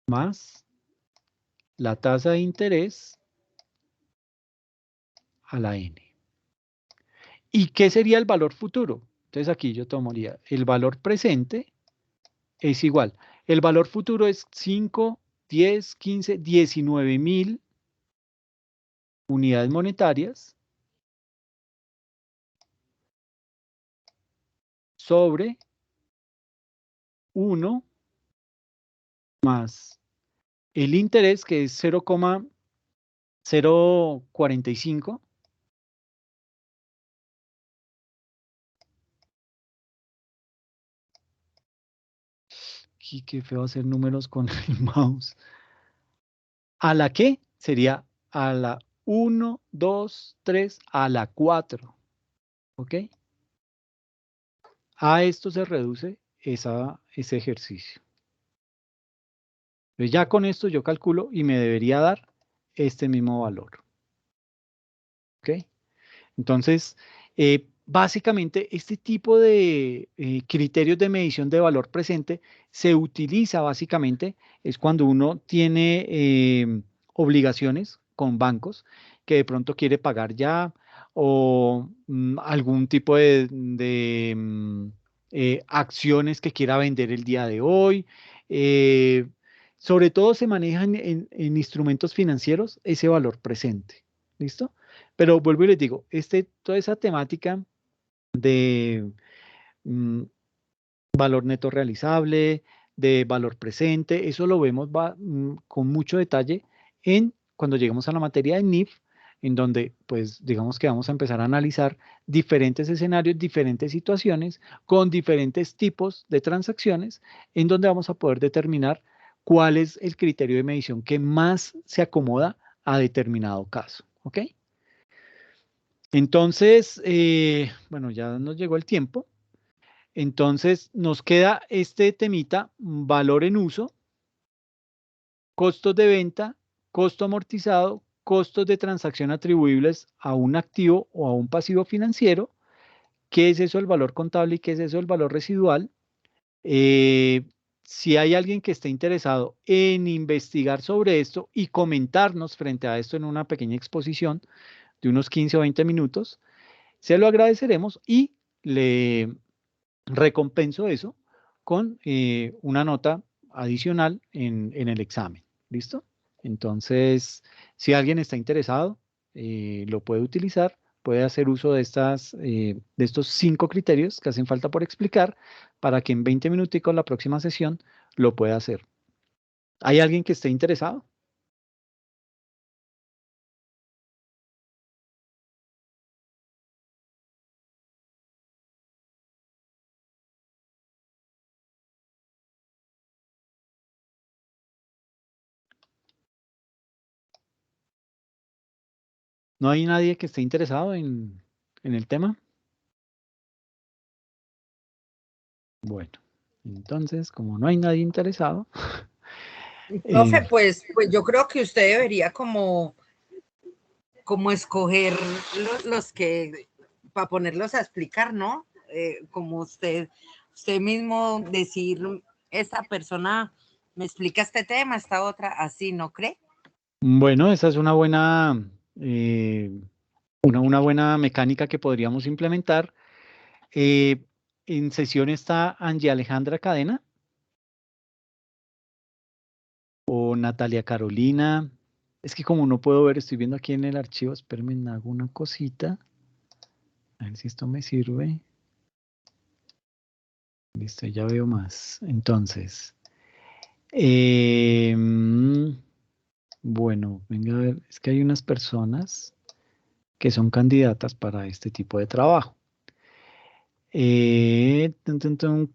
más la tasa de interés a la n. ¿Y qué sería el valor futuro? Entonces aquí yo tomaría el valor presente es igual. El valor futuro es 5, 10, 15, 19.000 unidades monetarias sobre 1 más el interés, que es 0,045. Y qué feo hacer números con el mouse. ¿A la qué? Sería a la 1, 2, 3, a la 4. ¿Ok? A esto se reduce ese ejercicio. Entonces ya con esto yo calculo y me debería dar este mismo valor. ¿Ok? Entonces, básicamente este tipo de criterios de medición de valor presente se utiliza básicamente es cuando uno tiene obligaciones con bancos que de pronto quiere pagar ya o algún tipo de acciones que quiera vender el día de hoy. Sobre todo se manejan en instrumentos financieros ese valor presente. ¿Listo? Pero vuelvo y les digo, toda esa temática de valor neto realizable, de valor presente, eso lo vemos con mucho detalle cuando lleguemos a la materia de NIF, en donde pues digamos que vamos a empezar a analizar diferentes escenarios, diferentes situaciones, con diferentes tipos de transacciones, en donde vamos a poder determinar cuál es el criterio de medición que más se acomoda a determinado caso. ¿Ok? Entonces, bueno, ya nos llegó el tiempo. Entonces, nos queda este temita, valor en uso, costos de venta, costo amortizado, costos de transacción atribuibles a un activo o a un pasivo financiero. ¿Qué es eso el valor contable y qué es eso el valor residual? Si hay alguien que esté interesado en investigar sobre esto y comentarnos frente a esto en una pequeña exposición de unos 15 o 20 minutos, se lo agradeceremos y le recompenso eso con una nota adicional en el examen. ¿Listo? Entonces, si alguien está interesado, lo puede utilizar, puede hacer uso de estos 5 criterios que hacen falta por explicar para que en 20 minuticos la próxima sesión lo pueda hacer. ¿Hay alguien que esté interesado? ¿No hay nadie que esté interesado en el tema? Bueno, entonces, como no hay nadie interesado, Profe, pues yo creo que usted debería como escoger los que, para ponerlos a explicar, ¿no? Como usted mismo decir, esta persona me explica este tema, esta otra, así, ¿no cree? bueno, esa es una buena mecánica que podríamos implementar. En sesión está Angie Alejandra Cadena o Natalia Carolina. Es que como no puedo ver, estoy viendo aquí en el archivo, espérenme, hago una cosita. A ver si esto me sirve. Listo, ya veo más. Entonces, bueno, venga a ver, es que hay unas personas que son candidatas para este tipo de trabajo.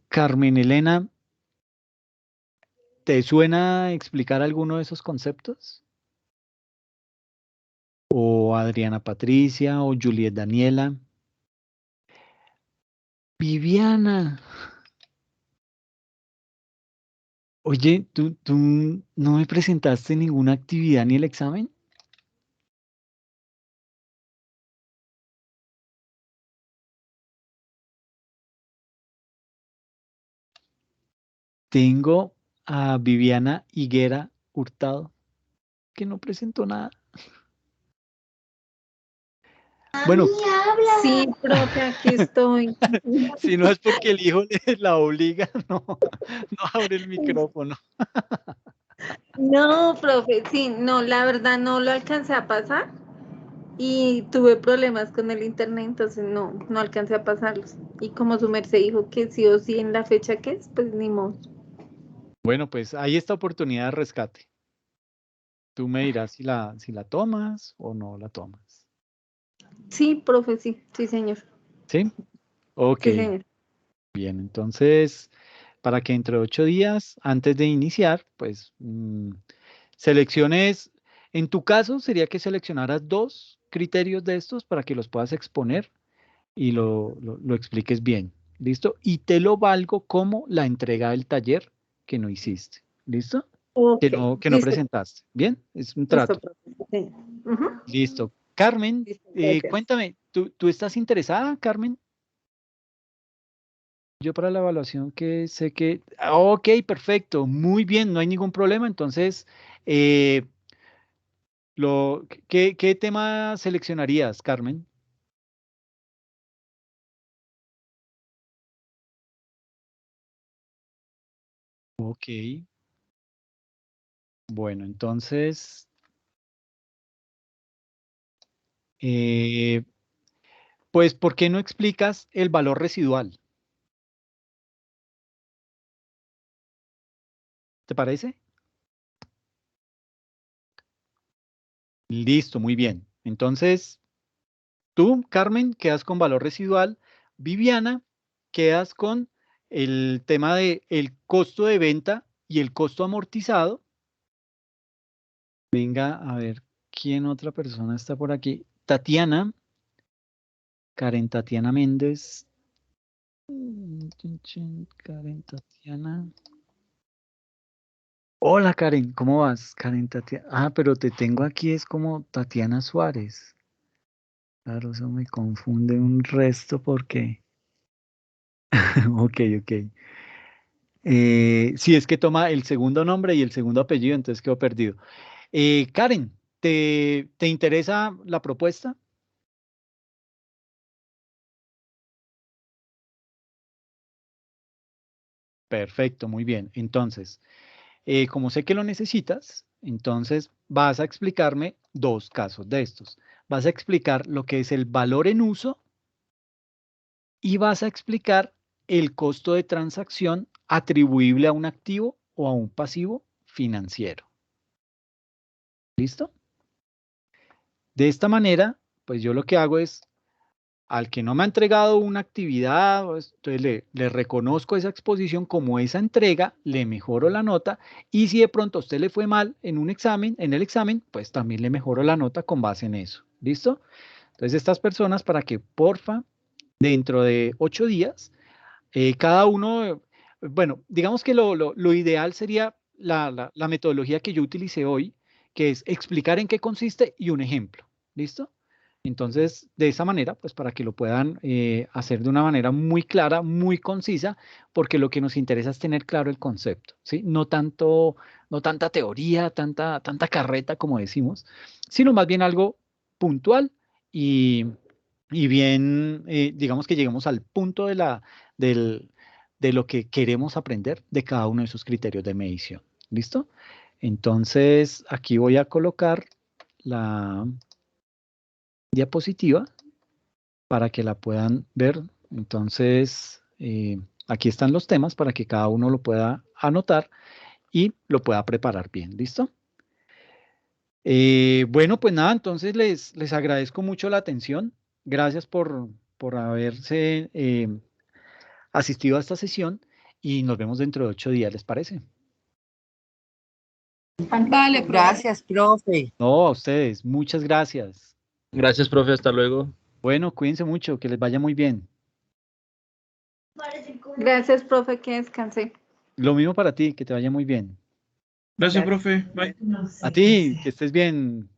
Carmen Elena, ¿te suena explicar alguno de esos conceptos? O Adriana Patricia, o Juliet Daniela. Viviana. Oye, ¿tú no me presentaste ninguna actividad ni el examen? Tengo a Viviana Higuera Hurtado, que no presentó nada. Bueno, Sí, profe, aquí estoy. si no es porque el hijo la obliga, no abre el micrófono. No, profe, sí, no, la verdad no lo alcancé a pasar y tuve problemas con el internet, entonces no alcancé a pasarlos. Y como su merced dijo que sí o sí en la fecha que es, pues ni modo. Bueno, pues hay esta oportunidad de rescate. Tú me dirás si la tomas o no la tomas. Sí, profe, sí, señor. ¿Sí? Ok, Sí, señor. bien. Entonces, para que entre 8 días, antes de iniciar, pues selecciones, en tu caso sería que seleccionaras 2 criterios de estos para que los puedas exponer y lo expliques bien. ¿Listo? Y te lo valgo como la entrega del taller que no hiciste. ¿Listo? Ok, Que no listo, presentaste. ¿Bien? Es un listo, trato. profe. Sí. Ujú. Listo. Carmen, Listo, gracias. cuéntame, ¿tú estás interesada, Carmen? Yo para la evaluación que sé que... Ok, perfecto, muy bien, no hay ningún problema. Entonces, eh, ¿qué tema seleccionarías, Carmen? Ok, bueno, entonces, eh, pues, ¿por qué no explicas el valor residual? ¿Te parece? Listo, muy bien. Entonces, tú, Carmen, quedas con valor residual. Viviana, quedas con el tema de el costo de venta y el costo amortizado. Venga, a ver, ¿quién otra persona está por aquí? Tatiana, Karen Tatiana Méndez. Karen Tatiana. Hola, Karen, ¿cómo vas? Karen Tatiana. Ah, pero te tengo aquí, es como Tatiana Suárez. Claro, eso me confunde un resto porque... Ok, ok. Sí, es que toma el segundo nombre y el segundo apellido, entonces quedo perdido. Karen, ¿te interesa la propuesta? Perfecto, muy bien. Entonces, como sé que lo necesitas, entonces vas a explicarme 2 casos de estos. Vas a explicar lo que es el valor en uso y vas a explicar el costo de transacción atribuible a un activo o a un pasivo financiero. ¿Listo? De esta manera, pues yo lo que hago es, al que no me ha entregado una actividad, pues, entonces le reconozco esa exposición como esa entrega, le mejoro la nota y si de pronto a usted le fue mal en un examen, en el examen, pues también le mejoro la nota con base en eso. ¿Listo? Entonces estas personas para que porfa, dentro de 8 días, cada uno, bueno, digamos que lo ideal sería la metodología que yo utilicé hoy, que es explicar en qué consiste y un ejemplo. ¿Listo? Entonces, de esa manera, pues para que lo puedan hacer de una manera muy clara, muy concisa, porque lo que nos interesa es tener claro el concepto, ¿sí? No tanta teoría, tanta carreta, como decimos, sino más bien algo puntual y, y bien, digamos que lleguemos al punto del, de lo que queremos aprender de cada uno de esos criterios de medición. ¿Listo? Entonces, aquí voy a colocar la diapositiva para que la puedan ver. Entonces, aquí están los temas para que cada uno lo pueda anotar y lo pueda preparar bien. ¿Listo? Bueno, pues nada, entonces les agradezco mucho la atención. Gracias por haberse asistido a esta sesión y nos vemos dentro de 8 días, ¿les parece? Vale, gracias, profe. No, a ustedes, muchas gracias. Gracias, profe, hasta luego. Bueno, cuídense mucho, que les vaya muy bien. Gracias, profe, que descanse. Lo mismo para ti, que te vaya muy bien. Gracias, profe. Bye. A ti, que estés bien.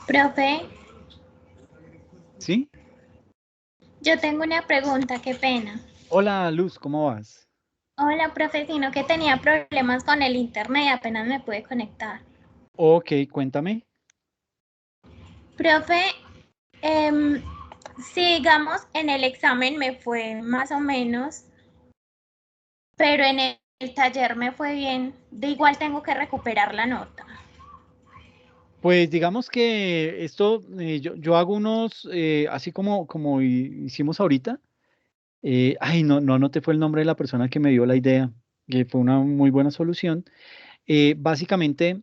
Profe, ¿Sí? yo tengo una pregunta, qué pena. Hola, Luz, ¿cómo vas? Hola, profe, sino que tenía problemas con el internet y apenas me pude conectar. Ok, cuéntame. Profe, si digamos en el examen me fue más o menos, pero en el taller me fue bien, de igual tengo que recuperar la nota. Pues digamos que esto, yo hago unos, así como hicimos ahorita. Ay, no te fue el nombre de la persona que me dio la idea, que fue una muy buena solución. Básicamente,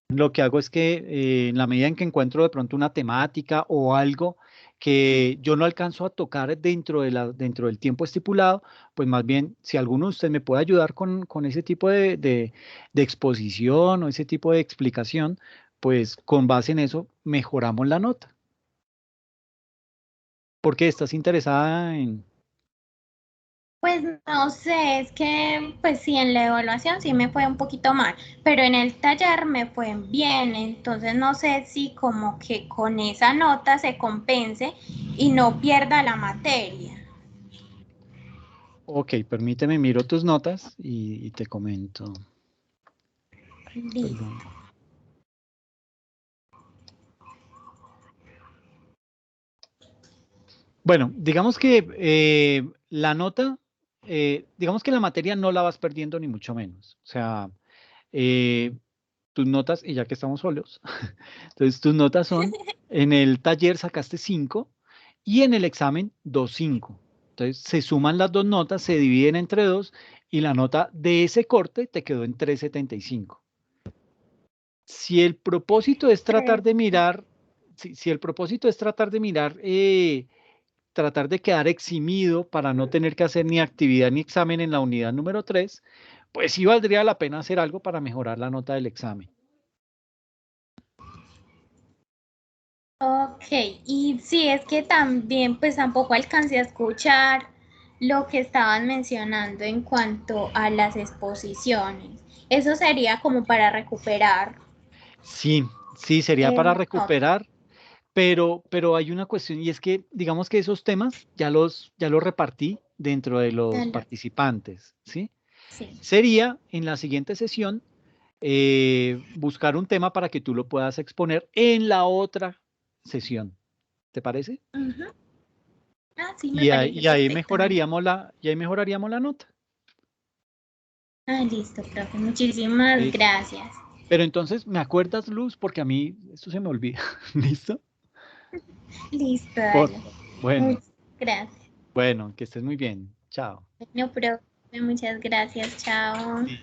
lo que hago es que en la medida en que encuentro de pronto una temática o algo que yo no alcanzo a tocar dentro del tiempo estipulado, pues más bien, si alguno de ustedes me puede ayudar con ese tipo de exposición o ese tipo de explicación, pues con base en eso mejoramos la nota. ¿Por qué estás interesada en...? Pues no sé, es que pues sí, en la evaluación sí me fue un poquito mal, pero en el taller me fue bien, entonces no sé si como que con esa nota se compense y no pierda la materia. Ok, permíteme, miro tus notas y te comento. Listo. Perdón. Bueno, digamos que la nota, digamos que la materia no la vas perdiendo ni mucho menos. O sea, eh, tus notas, y ya que estamos solos, entonces tus notas son, en el taller sacaste 5 y en el examen 2,5. Entonces se suman las dos notas, se dividen entre 2 y la nota de ese corte te quedó en 3,75. Si el propósito es tratar de mirar, si el propósito es tratar de mirar, tratar de quedar eximido para no tener que hacer ni actividad ni examen en la unidad número 3, pues sí valdría la pena hacer algo para mejorar la nota del examen. Ok, y sí, es que también pues tampoco alcancé a escuchar lo que estaban mencionando en cuanto a las exposiciones. Eso sería como para recuperar. Sí, sería para No, recuperar, pero hay una cuestión y es que digamos que esos temas ya los repartí dentro de los participantes, ¿sí? sí. Sería en la siguiente sesión buscar un tema para que tú lo puedas exponer en la otra sesión. ¿Te parece? Uh-huh. Ah, sí, me Y parece ahí perfectamente. mejoraríamos la nota. Ah, listo, profe. Muchísimas ¿Listo? gracias. Pero entonces, ¿me acuerdas, Luz? Porque a mí esto se me olvida. ¿Listo? Listo, Por, dale. bueno, Muchas gracias. bueno, que estés muy bien. Chao. Bueno, profe, muchas gracias. Chao. Sí.